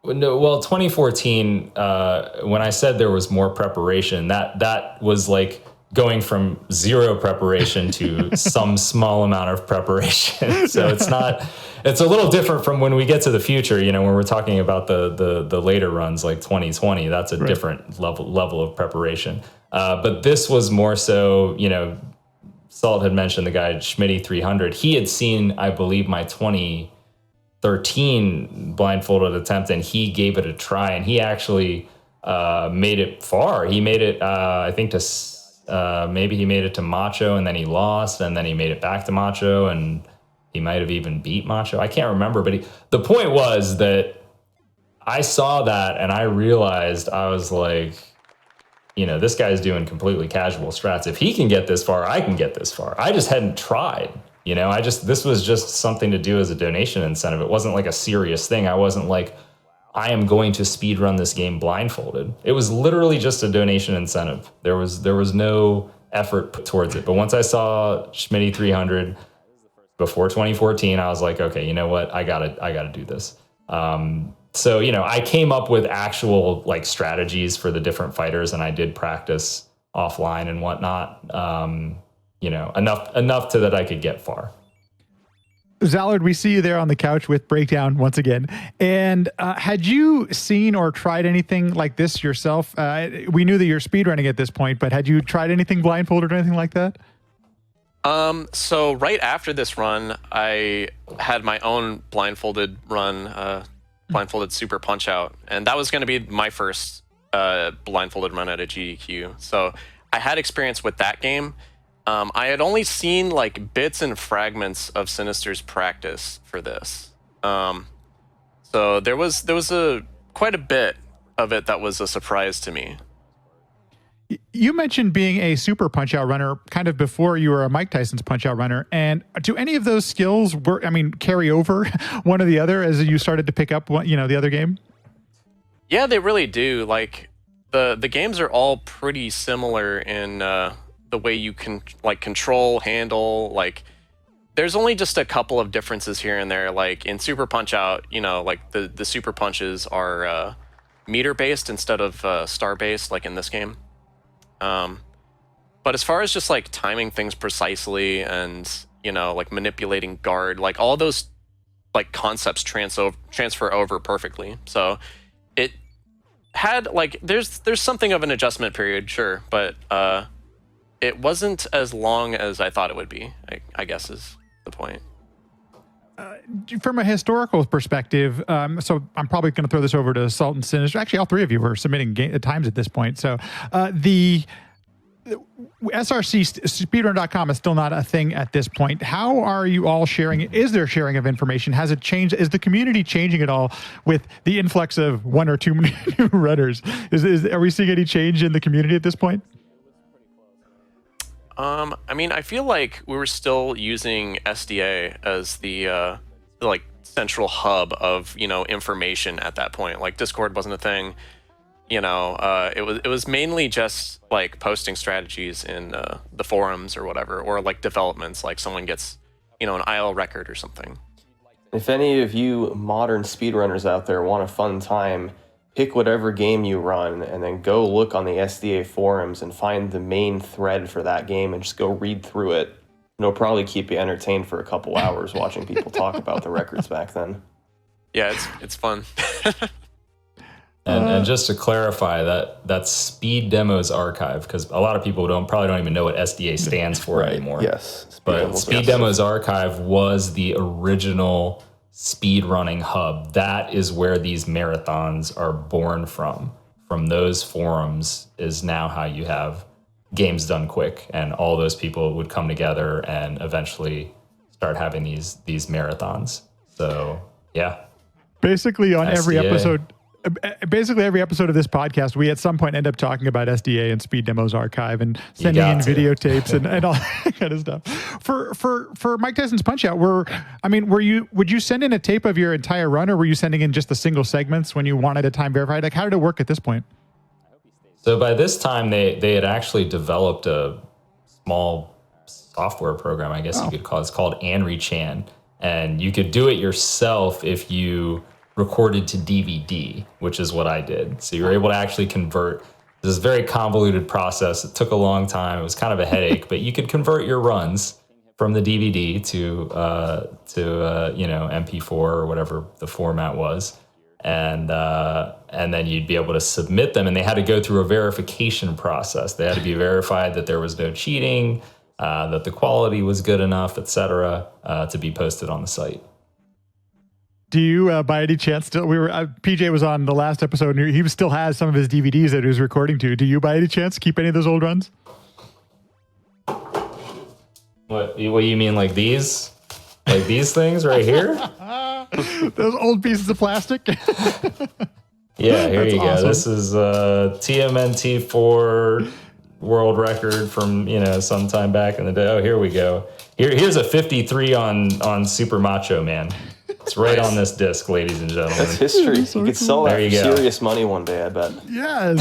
No, well, 2014, when I said there was more preparation, that was like going from zero preparation to some small amount of preparation. So it's a little different from when we get to the future, you know, when we're talking about the later runs like 2020, that's a different level of preparation. But this was more so, you know, Salt had mentioned the guy Schmitty 300. He had seen, I believe, my 2013 blindfolded attempt, and he gave it a try, and he actually made it far. He made it, I think, to maybe he made it to Macho, and then he lost, and then he made it back to Macho, and he might have even beat Macho. I can't remember, but the point was that I saw that, and I realized, I was like, you know, this guy's doing completely casual strats. If he can get this far, I can get this far. I just hadn't tried. You know, this was just something to do as a donation incentive. It wasn't like a serious thing. I wasn't like, I am going to speed run this game blindfolded. It was literally just a donation incentive. There was no effort put towards it. But once I saw Schmitty 300 before 2014, I was like, okay, you know what? I gotta do this. So, I came up with actual like strategies for the different fighters, and I did practice offline and whatnot. Enough to that I could get far. Zallard, we see you there on the couch with Breakdown once again. And had you seen or tried anything like this yourself? We knew that you're speedrunning at this point, but had you tried anything blindfolded or anything like that? So right after this run, I had my own blindfolded run, blindfolded Super Punch Out, and that was going to be my first blindfolded run at a GDQ. So I had experience with that game. I had only seen like bits and fragments of Sinister's practice for this. So there was quite a bit of it that was a surprise to me. You mentioned being a Super Punch Out runner kind of before you were a Mike Tyson's Punch Out runner. And do any of those skills carry over one or the other as you started to pick up the other game? Yeah, they really do. Like the games are all pretty similar in the way you can like control, handle, like there's only just a couple of differences here and there. Like in Super Punch Out, like the super punches are meter based instead of star based, like in this game. But as far as just like timing things precisely and like manipulating guard, like all those like concepts transfer over perfectly. So it had like there's something of an adjustment period, sure, but it wasn't as long as I thought it would be, I guess is the point. From a historical perspective, so I'm probably going to throw this over to Salt and Sinister. Actually, all three of you were submitting times at this point. So the SRC speedrun.com is still not a thing at this point. How are you all sharing? Is there sharing of information? Has it changed? Is the community changing at all with the influx of one or two new runners? Are we seeing any change in the community at this point? I feel like we were still using SDA as the like central hub of information at that point. Like Discord wasn't a thing. It was mainly just like posting strategies in the forums or whatever, or like developments, like someone gets an IL record or something. If any of you modern speedrunners out there want a fun time, pick whatever game you run and then go look on the SDA forums and find the main thread for that game and just go read through it. It'll probably keep you entertained for a couple hours watching people talk about the records back then. Yeah, it's fun. And just to clarify, that's Speed Demos Archive, because a lot of people probably don't even know what SDA stands for anymore. Yes. But Speed Demos Archive was the original speedrunning hub. That is where these marathons are born from. From those forums is now how you have games done quick, and all those people would come together and eventually start having these marathons. So yeah, basically on SDA. every episode of this podcast, we at some point end up talking about SDA and Speed Demos Archive and sending in videotapes and all that kind of stuff. For Mike Tyson's Punch Out, would you send in a tape of your entire run, or were you sending in just the single segments when you wanted a time verified? Like, how did it work at this point? So by this time, they had actually developed a small software program, I guess you could call it. It's called AnriChan, and you could do it yourself if you recorded to DVD, which is what I did. So you were able to actually convert. This is a very convoluted process. It took a long time. It was kind of a headache, but you could convert your runs from the DVD to MP4 or whatever the format was, and then you'd be able to submit them. And they had to go through a verification process. They had to be verified that there was no cheating, that the quality was good enough, etc., to be posted on the site. Do you, by any chance, still? PJ was on the last episode, and he still has some of his DVDs that he was recording to. Do you, by any chance, keep any of those old runs? What you mean, like these? Like these things right here? Those old pieces of plastic? Yeah, here you go. Awesome. This is TMNT4 world record from sometime back in the day. Oh, here we go. Here's a 53 on Super Macho Man. It's right on this disc, ladies and gentlemen. That's history. So you could sell that There for you go. serious money one day, I bet. Yes.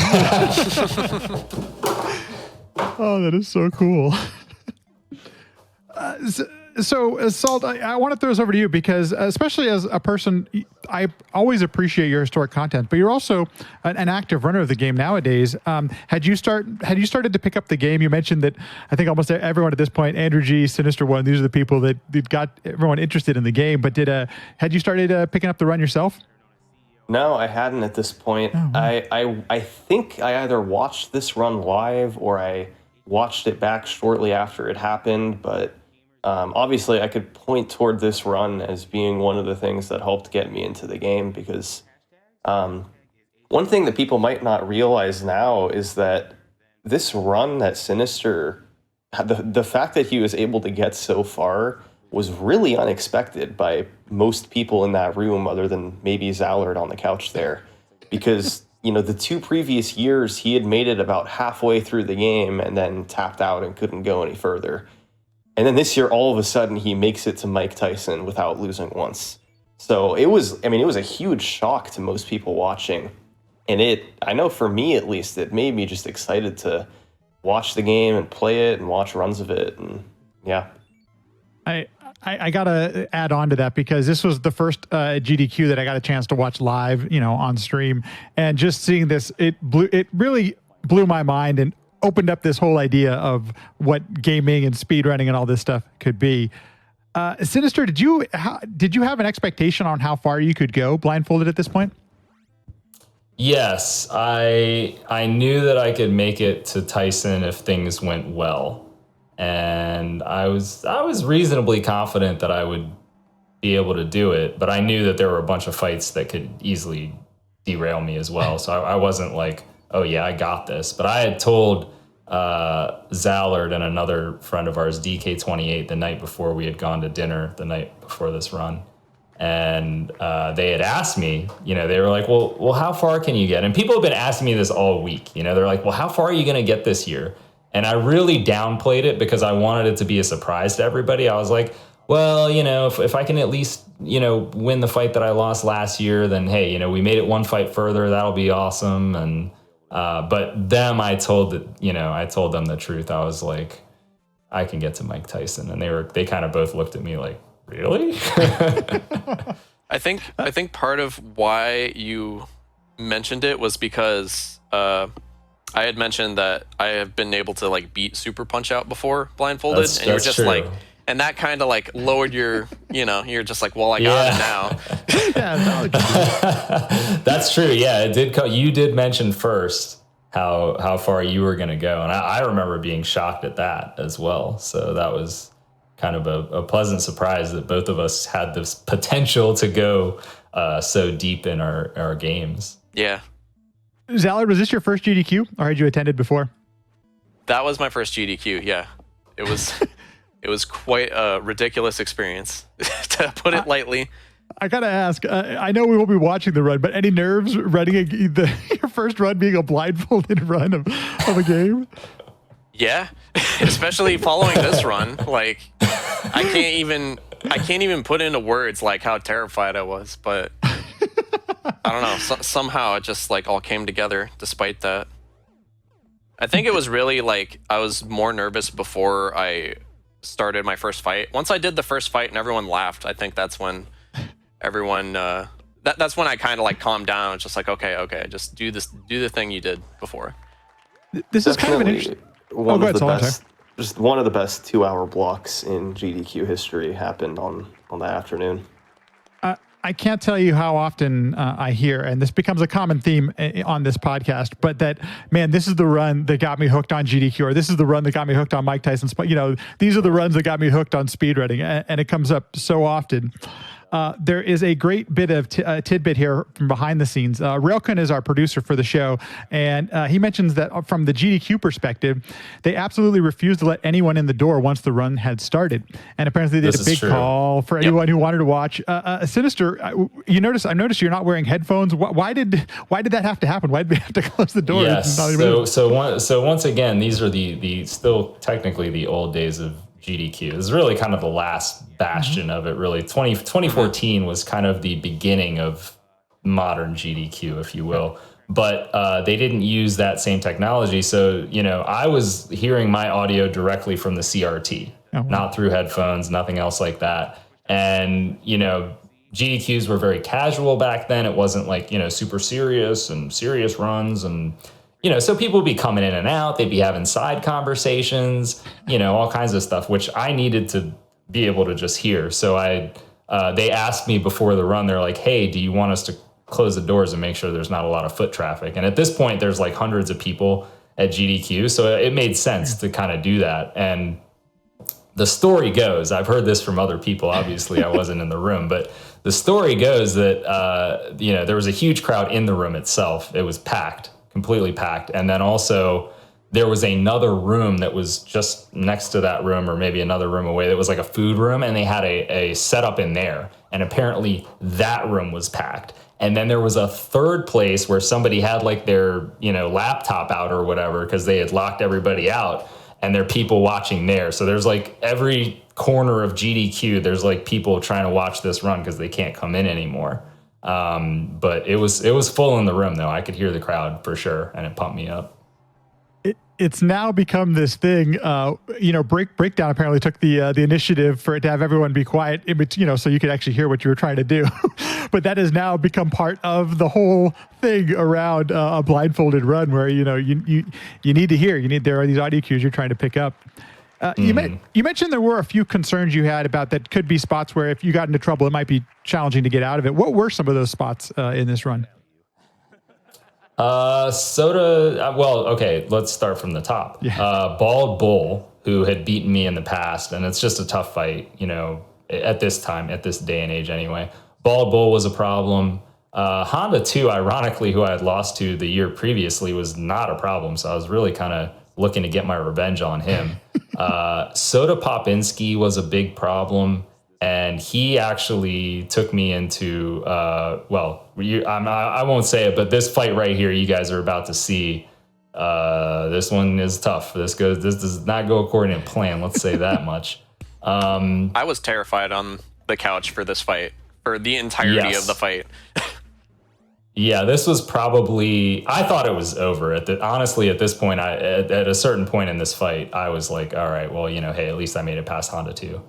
Oh, that is so cool. So, Salt, I want to throw this over to you because, especially as a person, I always appreciate your historic content, but you're also an active runner of the game nowadays. Had you started to pick up the game? You mentioned that I think almost everyone at this point, Andrew G, Sinister One, these are the people that got everyone interested in the game. But had you started picking up the run yourself? No, I hadn't at this point. Oh, wow. I think I either watched this run live or I watched it back shortly after it happened, but obviously I could point toward this run as being one of the things that helped get me into the game because one thing that people might not realize now is that this run that Sinister, the fact that he was able to get so far was really unexpected by most people in that room other than maybe Zallard on the couch there. Because, the 2 previous years he had made it about halfway through the game and then tapped out and couldn't go any further. And then this year, all of a sudden, he makes it to Mike Tyson without losing once. So it was a huge shock to most people watching. And I know for me at least, it made me just excited to watch the game and play it and watch runs of it. And yeah. I gotta add on to that because this was the first GDQ that I got a chance to watch live, on stream, and just seeing this, it really blew my mind and opened up this whole idea of what gaming and speedrunning and all this stuff could be. Sinister, did you have an expectation on how far you could go blindfolded at this point? Yes, I knew that I could make it to Tyson if things went well. And I was reasonably confident that I would be able to do it, but I knew that there were a bunch of fights that could easily derail me as well. So I wasn't like, oh yeah, I got this. But I had told Zallard and another friend of ours, DK28, the night before we had gone to dinner, the night before this run. And they had asked me, they were like, well, how far can you get? And people have been asking me this all week. They're like, well, how far are you going to get this year? And I really downplayed it because I wanted it to be a surprise to everybody. I was like, well, if I can at least, win the fight that I lost last year, then hey, we made it one fight further. That'll be awesome. And but them, I told them the truth. I was like, I can get to Mike Tyson, and they kind of both looked at me like, really? I think part of why you mentioned it was because I had mentioned that I have been able to like beat Super Punch Out before blindfolded, and you're just true. like, and that kind of like lowered your, you're just like, well, I got it now. That's true. Yeah, it did. You did mention first how far you were going to go, and I remember being shocked at that as well. So that was kind of a pleasant surprise that both of us had this potential to go so deep in our games. Yeah. Zallard, was this your first GDQ, or had you attended before? That was my first GDQ. Yeah, it was. It was quite a ridiculous experience, to put it lightly. I gotta ask. I know we won't be watching the run, but any nerves running your first run being a blindfolded run of a game? Yeah, especially following this run. Like, I can't even put into words like how terrified I was. But I don't know. Somehow it just like all came together. Despite that, I think it was really like I was more nervous before I started my first fight. Once I did the first fight and everyone laughed, I think that's when everyone that's when I kind of like calmed down. It's just like, okay, just do the thing you did before. This is kind of an interesting one of the best 2-hour blocks in GDQ history happened on that afternoon. I can't tell you how often I hear, and this becomes a common theme on this podcast, but that, man, this is the run that got me hooked on GDQ, or this is the run that got me hooked on Mike Tyson's. These are the runs that got me hooked on speedrunning, and it comes up so often. There is a great bit of tidbit here from behind the scenes. Railkun is our producer for the show, and he mentions that from the GDQ perspective, they absolutely refused to let anyone in the door once the run had started. And apparently they did a big call for anyone who wanted to watch. Sinister, I noticed you're not wearing headphones. Why did that have to happen? Why did we have to close the door? Yes. So once again, these are the still technically the old days of GDQ. It was really kind of the last bastion of it, really. 2014 was kind of the beginning of modern GDQ, if you will. But they didn't use that same technology. So, I was hearing my audio directly from the CRT, not through headphones, nothing else like that. And, GDQs were very casual back then. It wasn't like, super serious and serious runs. And, so people would be coming in and out. They'd be having side conversations, all kinds of stuff, which I needed to be able to just hear. So they asked me before the run, they're like, hey, do you want us to close the doors and make sure there's not a lot of foot traffic? And at this point, there's like hundreds of people at GDQ. So it made sense to kind of do that. And the story goes, I've heard this from other people, obviously I wasn't in the room, but the story goes that, there was a huge crowd in the room itself. It was packed, completely packed. And then also there was another room that was just next to that room, or maybe another room away, that was like a food room, and they had a setup in there. And apparently that room was packed. And then there was a third place where somebody had like their, laptop out or whatever, because they had locked everybody out, and there are people watching there. So there's like every corner of GDQ, there's like people trying to watch this run because they can't come in anymore. But it was full in the room though. I could hear the crowd for sure, and it pumped me up. It's now become this thing. Breakdown apparently took the initiative for it to have everyone be quiet, so you could actually hear what you were trying to do. But that has now become part of the whole thing around a blindfolded run, where you need to hear. There are these audio cues you're trying to pick up. You mentioned there were a few concerns you had about that could be spots where if you got into trouble, it might be challenging to get out of it. What were some of those spots in this run? Soda, well, okay, let's start from the top. Yeah. Bald Bull, who had beaten me in the past, and it's just a tough fight, at this day and age anyway. Bald Bull was a problem. Honda 2, ironically, who I had lost to the year previously, was not a problem, so I was really kind of looking to get my revenge on him. Soda Popinski was a big problem. And he actually took me into, I won't say it, but this fight right here, you guys are about to see, this one is tough. This does not go according to plan. Let's say that much. I was terrified on the couch for this fight, for the entirety of the fight. Yeah, this was probably, I thought it was over. Honestly, at this point, at a certain point in this fight, I was like, all right, well, hey, at least I made it past Honda 2.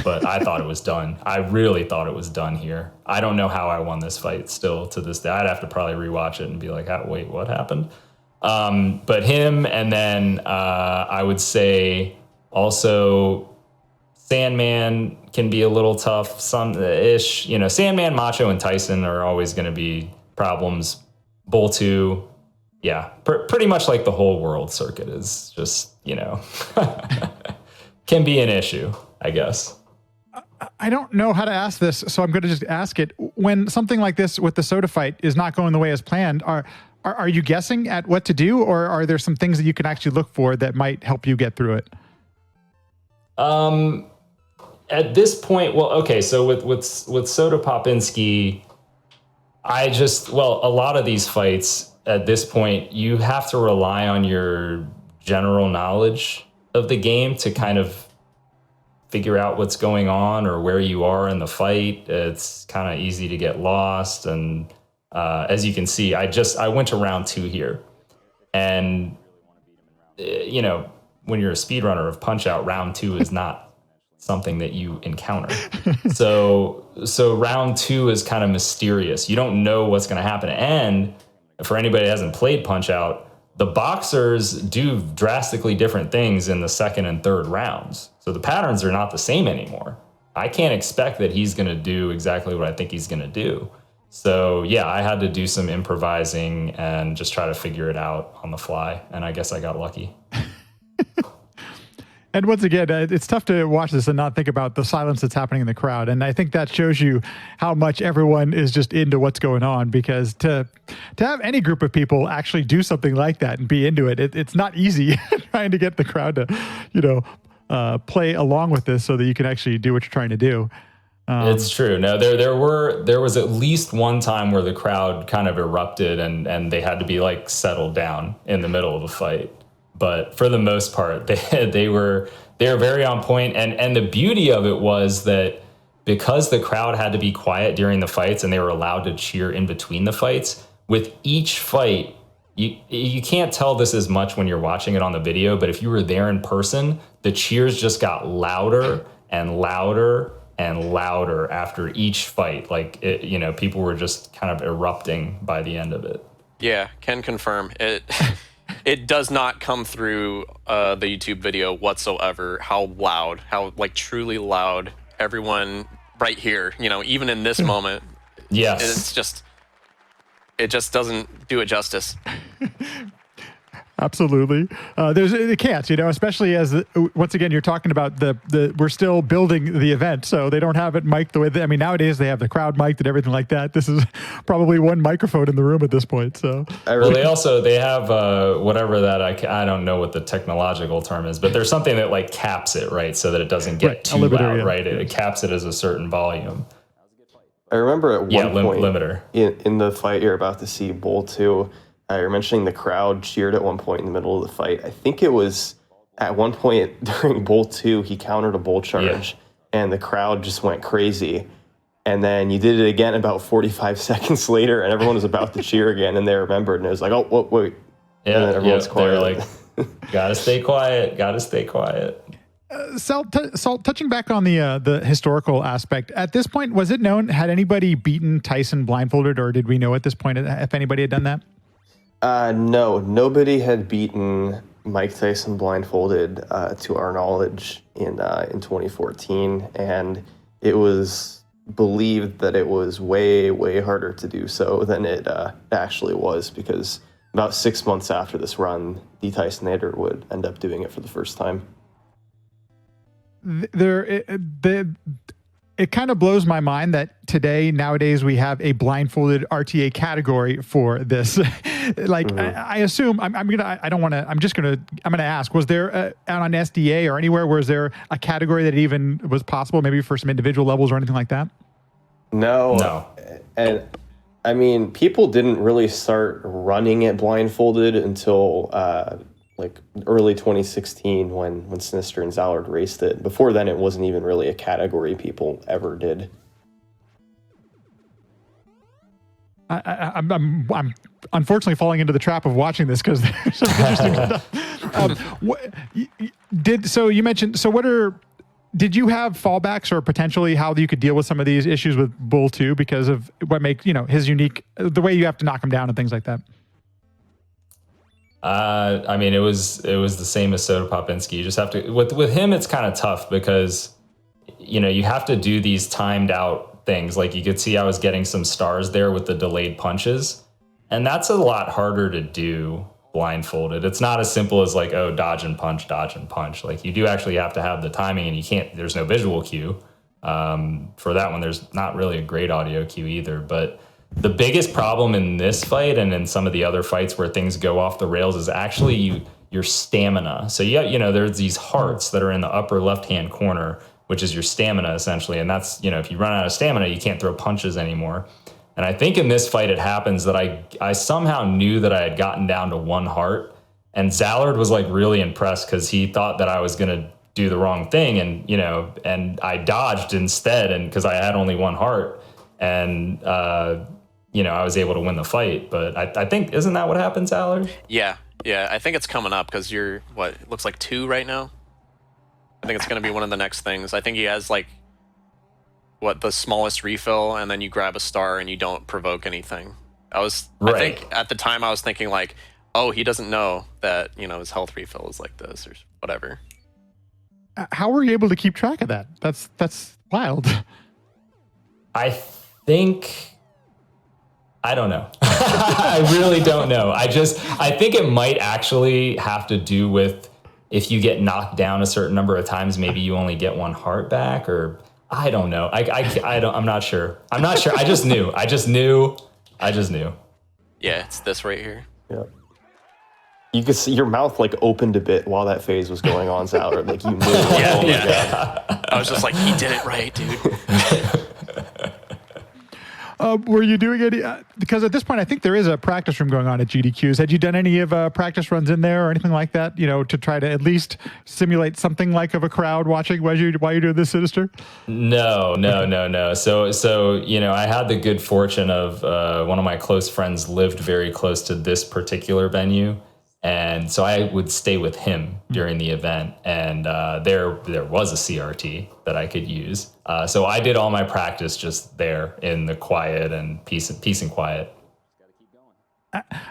But I thought it was done. I really thought it was done here. I don't know how I won this fight still to this day. I'd have to probably rewatch it and be like, wait, what happened? But him, and then I would say also Sandman can be a little tough, some-ish. Sandman, Macho, and Tyson are always going to be problems. Bull 2, yeah, pretty much like the whole world circuit is just, can be an issue, I guess. I don't know how to ask this, so I'm going to just ask it. When something like this with the soda fight is not going the way as planned, are you guessing at what to do, or are there some things that you can actually look for that might help you get through it? At this point, well, okay, so with Soda Popinski, a lot of these fights at this point, you have to rely on your general knowledge of the game to kind of figure out what's going on or where you are in the fight. It's kind of easy to get lost. And as you can see, I went to round 2 here. And, when you're a speedrunner of Punch-Out, round 2 is not something that you encounter. So round 2 is kind of mysterious. You don't know what's going to happen. And for anybody that hasn't played Punch-Out, the boxers do drastically different things in the second and third rounds. So the patterns are not the same anymore. I can't expect that he's going to do exactly what I think he's going to do. So yeah, I had to do some improvising and just try to figure it out on the fly. And I guess I got lucky. And once again, it's tough to watch this and not think about the silence that's happening in the crowd. And I think that shows you how much everyone is just into what's going on, because to have any group of people actually do something like that and be into it, it's not easy trying to get the crowd to, play along with this so that you can actually do what you're trying to do. It's true. No, there was at least one time where the crowd kind of erupted and they had to be like settled down in the middle of a fight. But for the most part, they were they were very on point. And the beauty of it was that because the crowd had to be quiet during the fights and they were allowed to cheer in between the fights, with each fight, you can't tell this as much when you're watching it on the video, but if you were there in person, the cheers just got louder and louder and louder after each fight. Like, people were just kind of erupting by the end of it. Yeah, can confirm. It does not come through the YouTube video whatsoever how loud, how like truly loud everyone right here, even in this moment. Yes. It just doesn't do it justice. Absolutely. It can't, especially as, once again, you're talking about we're still building the event, so they don't have it mic'd the way nowadays they have the crowd mic'd and everything like that. This is probably one microphone in the room at this point. So, well, they have whatever that, I don't know what the technological term is, but there's something that like caps it, right? So that it doesn't get too loud, right? It caps it as a certain volume. I remember at one point limiter. In the fight you're about to see, Bull 2, you're mentioning the crowd cheered at one point in the middle of the fight. I think it was at one point during Bull 2, he countered a bull charge, and the crowd just went crazy. And then you did it again about 45 seconds later, and everyone was about to cheer again, and they remembered, and it was like, oh, wait. Yeah, and then everyone's quiet. They're like, gotta stay quiet. Salt, touching back on the historical aspect, at this point, was it known, had anybody beaten Tyson blindfolded, or did we know at this point if anybody had done that? No, nobody had beaten Mike Tyson blindfolded to our knowledge in 2014, and it was believed that it was way, way harder to do so than it actually was, because about 6 months after this run, the Tysonator would end up doing it for the first time. It kind of blows my mind that nowadays we have a blindfolded RTA category for this. I assume I'm gonna ask, was there on SDA or anywhere, was there a category that even was possible, maybe for some individual levels or anything like that? No. And I mean, people didn't really start running it blindfolded until early 2016 when Sinister and Zallard raced it. Before then, it wasn't even really a category people ever did. I'm unfortunately falling into the trap of watching this because there's some interesting stuff. You mentioned, did you have fallbacks or potentially how you could deal with some of these issues with Bull 2 because of what makes, his unique, the way you have to knock him down and things like that? I mean, it was the same as Soda Popinski. You just have to, with him, it's kind of tough because, you have to do these timed out things. Like you could see I was getting some stars there with the delayed punches, and that's a lot harder to do blindfolded. It's not as simple as like, oh, dodge and punch. Like you do actually have to have the timing, and there's no visual cue. For that one, there's not really a great audio cue either, but the biggest problem in this fight and in some of the other fights where things go off the rails is actually your stamina. So there's these hearts that are in the upper left-hand corner, which is your stamina essentially. And that's, if you run out of stamina, you can't throw punches anymore. And I think in this fight, it happens that I somehow knew that I had gotten down to one heart, and Zallard was like really impressed because he thought that I was going to do the wrong thing. And I dodged instead. And cause I had only one heart, and, I was able to win the fight. But I think, isn't that what happens, Allard? Yeah. I think it's coming up because you're, it looks like 2 right now? I think it's going to be one of the next things. I think he has, the smallest refill, and then you grab a star and you don't provoke anything. I think at the time I was thinking, oh, he doesn't know that, his health refill is like this or whatever. How were you able to keep track of that? That's wild. I don't know. I really don't know. I think it might actually have to do with if you get knocked down a certain number of times, maybe you only get one heart back, or I don't know. I'm not sure. I just knew. Yeah, it's this right here. Yeah. You could see your mouth opened a bit while that phase was going on, Zallard. You knew. Yeah. I was just like, he did it right, dude. Were you doing any, because at this point, I think there is a practice room going on at GDQs. Had you done any of practice runs in there or anything like that, to try to at least simulate something like of a crowd watching while you're doing this, Sinister? No. So, I had the good fortune of one of my close friends lived very close to this particular venue. And so I would stay with him during the event, and there was a CRT that I could use. So I did all my practice just there in the quiet and peace and quiet.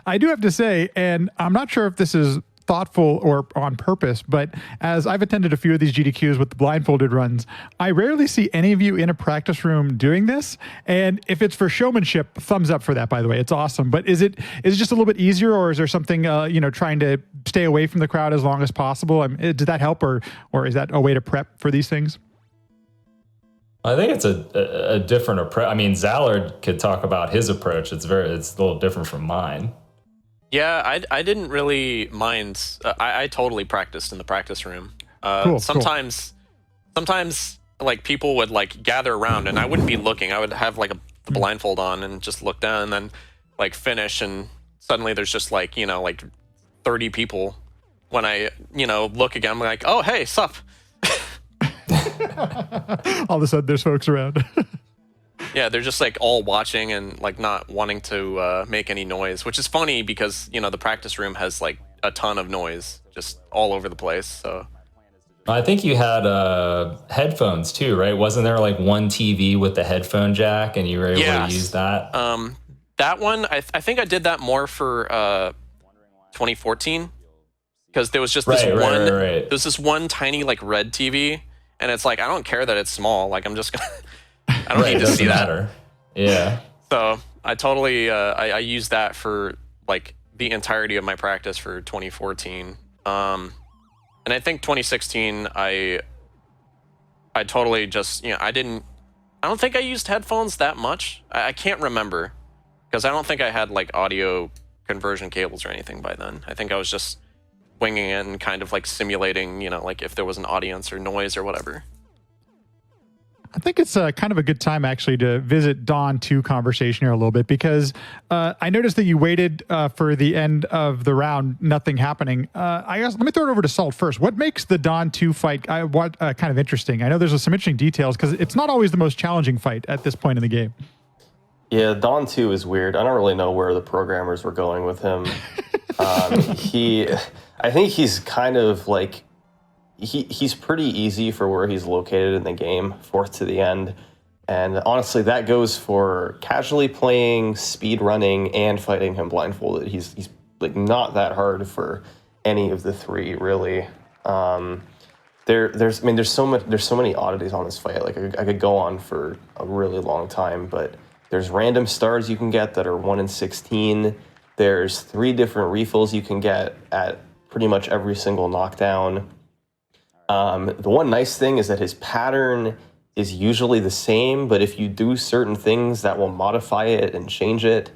I do have to say, and I'm not sure if this is thoughtful or on purpose, but as I've attended a few of these GDQs with the blindfolded runs, I rarely see any of you in a practice room doing this. And if it's for showmanship, thumbs up for that, by the way. It's awesome. But is it just a little bit easier, or is there something, trying to stay away from the crowd as long as possible? Does that help, or is that a way to prep for these things? I think it's a different approach. I mean, Zallard could talk about his approach. It's a little different from mine. Yeah, I didn't really mind. I totally practiced in the practice room. Cool. Sometimes like people would like gather around and I wouldn't be looking. I would have like a blindfold on and just look down and then like finish, and suddenly there's just like 30 people. When I look again, I'm like, oh hey, sup. All of a sudden there's folks around. Yeah, they're just like all watching and like not wanting to make any noise, which is funny because the practice room has like a ton of noise just all over the place. So I think you had headphones too, right? Wasn't there like one TV with the headphone jack, and you were able to use that? That one, I think I did that more for 2014 because there was just this one. Right. There's this one tiny like red TV, and it's like I don't care that it's small. Like I'm just gonna. I don't need to see that. Yeah. So I totally I used that for like the entirety of my practice for 2014. And I think 2016 I totally just I don't think I used headphones that much. I can't remember because I don't think I had like audio conversion cables or anything by then. I think I was just winging it and kind of like simulating like if there was an audience or noise or whatever. I think it's kind of a good time actually to visit Dawn 2 conversation here a little bit, because I noticed that you waited for the end of the round, nothing happening. I guess let me throw it over to Salt first. What makes the Dawn 2 fight kind of interesting? I know there's some interesting details because it's not always the most challenging fight at this point in the game. Yeah, Dawn 2 is weird. I don't really know where the programmers were going with him. I think he's kind of like, he's pretty easy for where he's located in the game, fourth to the end. And honestly, that goes for casually playing, speed running, and fighting him blindfolded. He's like not that hard for any of the three, really. There's so many oddities on this fight. Like I could go on for a really long time, but there's random stars you can get that are 1 in 16. There's 3 different refills you can get at pretty much every single knockdown. The one nice thing is that his pattern is usually the same, but if you do certain things, that will modify it and change it.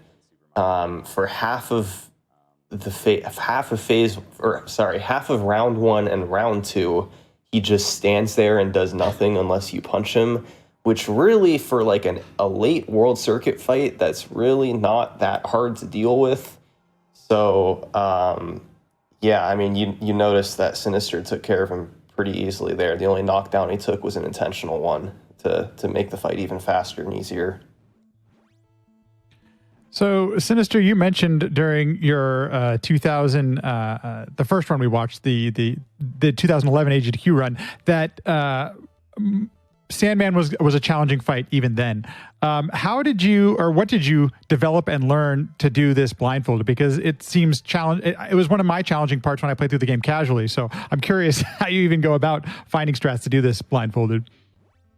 For half of round 1 and round 2, he just stands there and does nothing unless you punch him, which really for like a late World Circuit fight, that's really not that hard to deal with. So yeah, I mean, you notice that Sinister took care of him pretty easily there. The only knockdown he took was an intentional one to make the fight even faster and easier. So, Sinister, you mentioned during your 2000, the first run we watched, the 2011 AGDQ run, that Sandman was a challenging fight even then. How did you, or what did you develop and learn to do this blindfolded? Because it seems challenging. It was one of my challenging parts when I played through the game casually. So I'm curious how you even go about finding strats to do this blindfolded.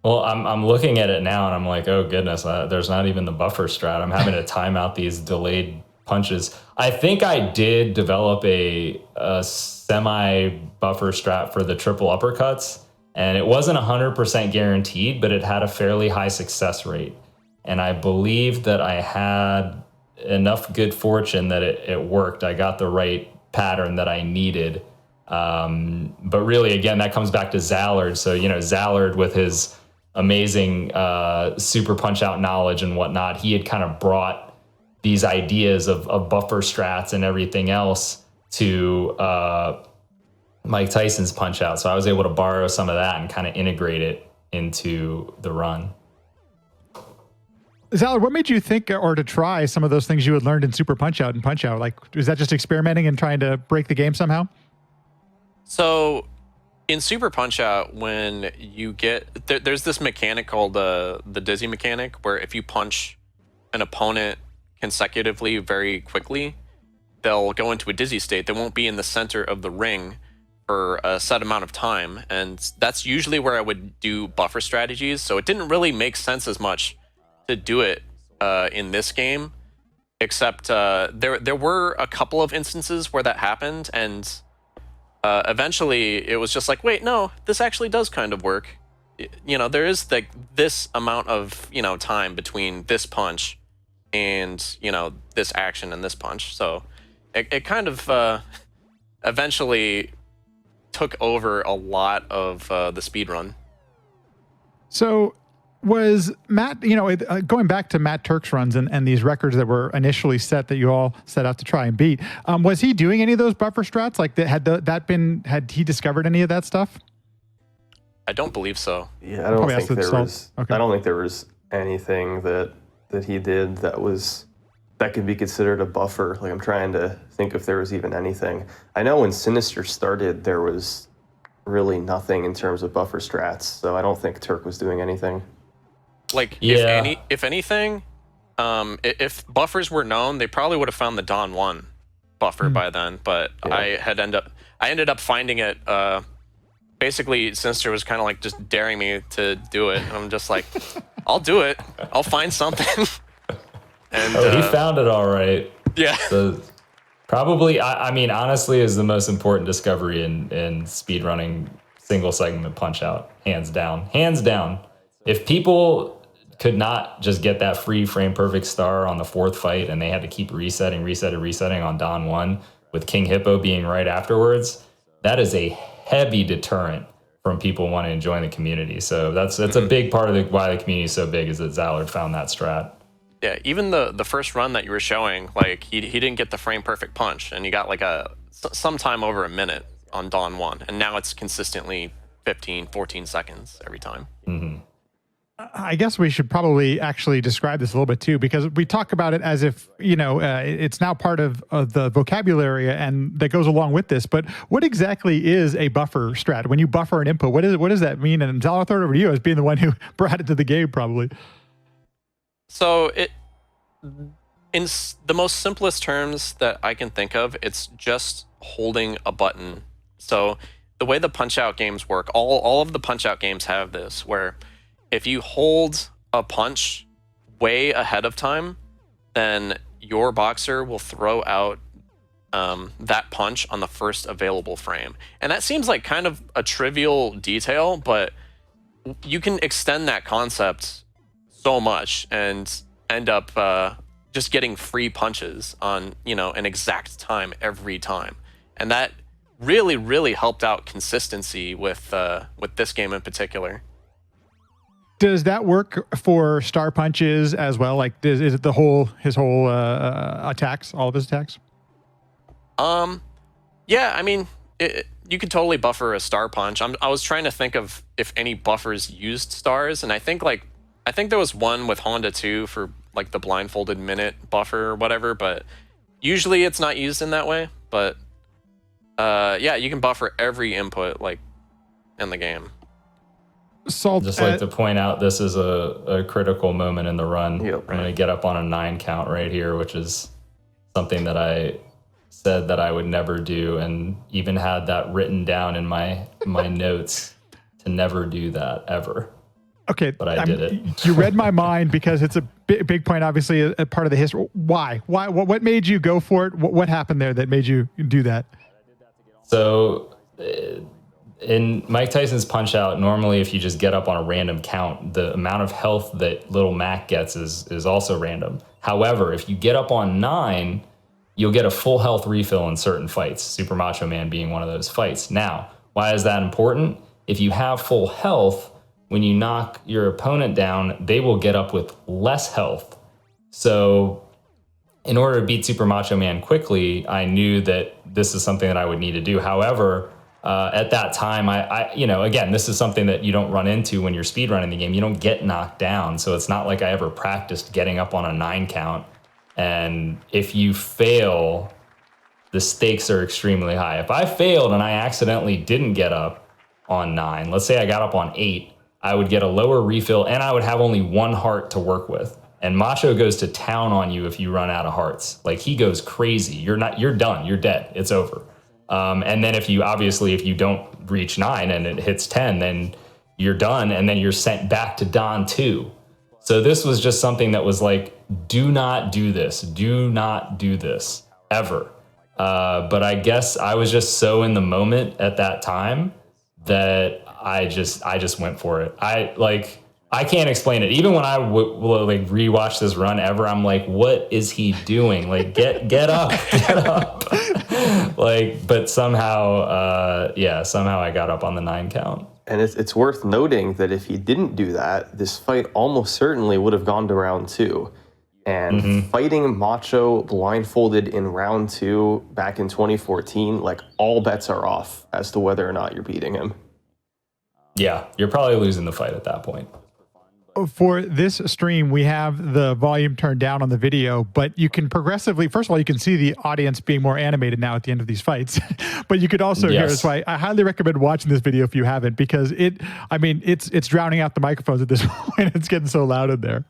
Well, I'm looking at it now and I'm like, oh goodness, there's not even the buffer strat. I'm having to time out these delayed punches. I think I did develop a semi-buffer strat for the triple uppercuts, and it wasn't 100% guaranteed, but it had a fairly high success rate. And I believe that I had enough good fortune that it worked. I got the right pattern that I needed. But really, again, that comes back to Zallard. So, Zallard with his amazing super punch out knowledge and whatnot, he had kind of brought these ideas of buffer strats and everything else to Mike Tyson's punch out. So I was able to borrow some of that and kind of integrate it into the run. Zallard, what made you think or to try some of those things you had learned in Super Punch Out and Punch Out? Like, was that just experimenting and trying to break the game somehow? So in Super Punch Out, when you get there's this mechanic called the dizzy mechanic, where if you punch an opponent consecutively very quickly, they'll go into a dizzy state. They won't be in the center of the ring for a set amount of time, and that's usually where I would do buffer strategies. So it didn't really make sense as much to do it in this game, except there were a couple of instances where that happened, and eventually it was just like, wait, no, this actually does kind of work. You know, there is like this amount of, you know, time between this punch and, you know, this action and this punch. So it kind of eventually took over a lot of the speed run. So was Matt, you know, going back to Matt Turk's runs and these records that were initially set that you all set out to try and beat, was he doing any of those buffer strats? Like, had he discovered any of that stuff? I don't believe so. Yeah, I don't think there was. Okay. I don't think there was anything that he did that could be considered a buffer. Like, I'm trying to think if there was even anything. I know when Sinister started, there was really nothing in terms of buffer strats, so I don't think Turk was doing anything. Like, if anything, if buffers were known, they probably would have found the Dawn 1 buffer by then, but yeah. I ended up finding it. Basically, Sinister was kind of like just daring me to do it. I'm just like, I'll do it. I'll find something. And he found it all right. Yeah. Probably, I mean, honestly, is the most important discovery in speedrunning single segment punch out. Hands down. Hands down. If people could not just get that free frame perfect star on the fourth fight and they had to keep resetting on Dawn 1 with King Hippo being right afterwards, that is a heavy deterrent from people wanting to join the community. So that's a big part of why the community is so big, is that Zallard found that strat. Yeah, even the first run that you were showing, like he didn't get the frame perfect punch, and you got like sometime over a minute on Dawn 1, and now it's consistently 15, 14 seconds every time. Mm-hmm. I guess we should probably actually describe this a little bit too, because we talk about it as if, you know, it's now part of the vocabulary and that goes along with this. But what exactly is a buffer strat? When you buffer an input, what does that mean? And Zal, I'll throw it over to you as being the one who brought it to the game, probably. So in the most simplest terms that I can think of, it's just holding a button. So the way the Punch-Out games work, all of the Punch-Out games have this, where if you hold a punch way ahead of time, then your boxer will throw out that punch on the first available frame. And that seems like kind of a trivial detail, but you can extend that concept so much and end up just getting free punches on, you know, an exact time every time. And that really, really helped out consistency with this game in particular. Does that work for star punches as well? Like, is it his whole attacks, all of his attacks? Yeah, I mean, you could totally buffer a star punch. I was trying to think of if any buffers used stars, and I think there was one with Honda 2 for like the blindfolded minute buffer or whatever, but usually it's not used in that way. But yeah, you can buffer every input like in the game. Salt, just like to point out, this is a critical moment in the run. Yep. I'm going to get up on a 9 count right here, which is something that I said that I would never do, and even had that written down in my notes to never do that ever. Okay, but I did it. You read my mind, because it's a big point, obviously, a part of the history. Why? What made you go for it? What happened there that made you do that? So in Mike Tyson's Punch Out, normally if you just get up on a random count, the amount of health that little Mac gets is also random. However, if you get up on 9, you'll get a full health refill in certain fights, Super Macho Man being one of those fights. Now, why is that important? If you have full health, when you knock your opponent down, they will get up with less health. So in order to beat Super Macho Man quickly, I knew that this is something that I would need to do. However, at that time, I again, this is something that you don't run into when you're speedrunning the game. You don't get knocked down. So it's not like I ever practiced getting up on a 9 count. And if you fail, the stakes are extremely high. If I failed and I accidentally didn't get up on 9, let's say I got up on 8, I would get a lower refill and I would have only 1 heart to work with. And Macho goes to town on you if you run out of hearts. Like, he goes crazy. You're done. You're dead. It's over. And then if you don't reach 9 and it hits 10, then you're done. And then you're sent back to Don 2. So this was just something that was like, do not do this. Do not do this ever. But I guess I was just so in the moment at that time that I just went for it. I can't explain it. Even when I like rewatch this run ever, I'm like, what is he doing? Like, get up, get up. Like, but somehow I got up on the 9 count. And it's worth noting that if he didn't do that, this fight almost certainly would have gone to round 2. And fighting Macho blindfolded in round 2 back in 2014, like, all bets are off as to whether or not you're beating him. Yeah, you're probably losing the fight at that point. For this stream, we have the volume turned down on the video, but you can progressively, first of all, you can see the audience being more animated now at the end of these fights, but you could also hear us. I highly recommend watching this video if you haven't, because it's drowning out the microphones at this point. It's getting so loud in there.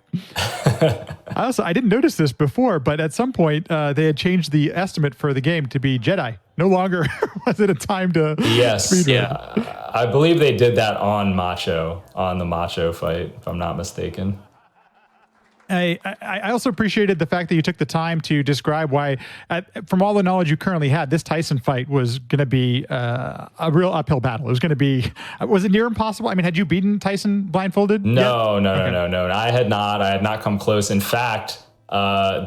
I didn't notice this before, but at some point they had changed the estimate for the game to be Jedi. No longer was it a time to speed run. I believe they did that on the Macho fight, if I'm not mistaken. I also appreciated the fact that you took the time to describe why, from all the knowledge you currently had, this Tyson fight was going to be a real uphill battle. It was going to be, was it near impossible? I mean, had you beaten Tyson blindfolded? No. I had not come close. In fact,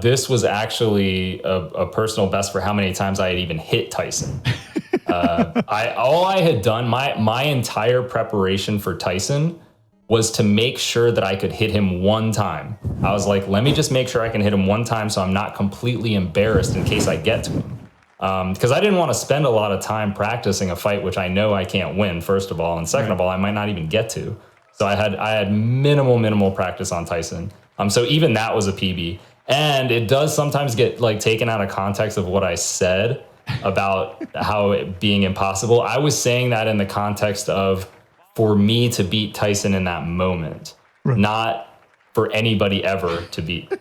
this was actually a personal best for how many times I had even hit Tyson. All I had done, my entire preparation for Tyson was to make sure that I could hit him 1 time. I was like, let me just make sure I can hit him 1 time so I'm not completely embarrassed in case I get to him. Because I didn't want to spend a lot of time practicing a fight which I know I can't win, first of all, and second of all, I might not even get to. So I had minimal practice on Tyson. So even that was a PB. And it does sometimes get like taken out of context of what I said about how it being impossible. I was saying that in the context of for me to beat Tyson in that moment, not for anybody ever to beat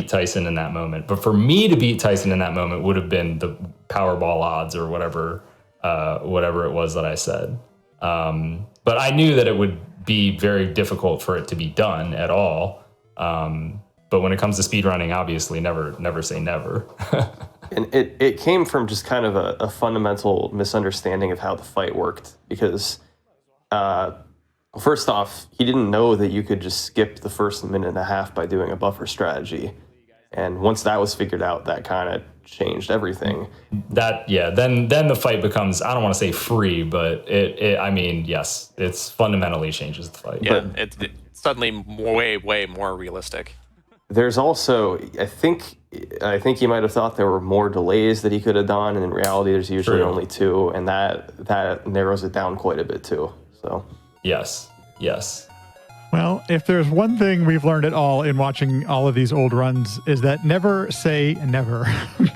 Tyson in that moment. But for me to beat Tyson in that moment would have been the Powerball odds or whatever it was that I said. But I knew that it would be very difficult for it to be done at all. But when it comes to speedrunning, obviously, never say never. And it came from just kind of a fundamental misunderstanding of how the fight worked. Because, first off, he didn't know that you could just skip the first minute and a half by doing a buffer strategy. And once that was figured out, that kind of changed everything. Then the fight becomes, I don't want to say free, but yes, it's fundamentally changes the fight. Yeah, it's suddenly way more realistic. There's also, I think he might have thought there were more delays that he could have done, and in reality, there's usually only 2, and that narrows it down quite a bit too. So yes. Well, if there's one thing we've learned at all in watching all of these old runs is that never say never,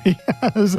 because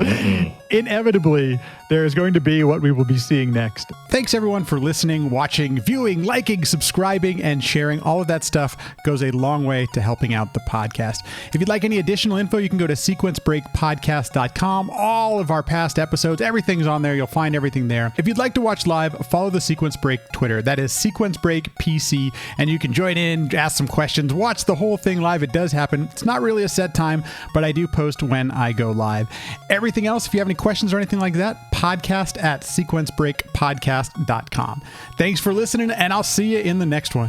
inevitably there is going to be what we will be seeing next. Thanks everyone for listening, watching, viewing, liking, subscribing, and sharing. All of that stuff goes a long way to helping out the podcast. If you'd like any additional info, you can go to sequencebreakpodcast.com. All of our past episodes, everything's on there. You'll find everything there. If you'd like to watch live, follow the Sequence Break Twitter. That is Sequence Break PC, and you can join in, ask some questions, watch the whole thing live. It does happen. It's not really a set time, but I do post when I go live. Everything else, if you have any questions or anything like that, podcast at sequencebreakpodcast.com. Thanks for listening, and I'll see you in the next one.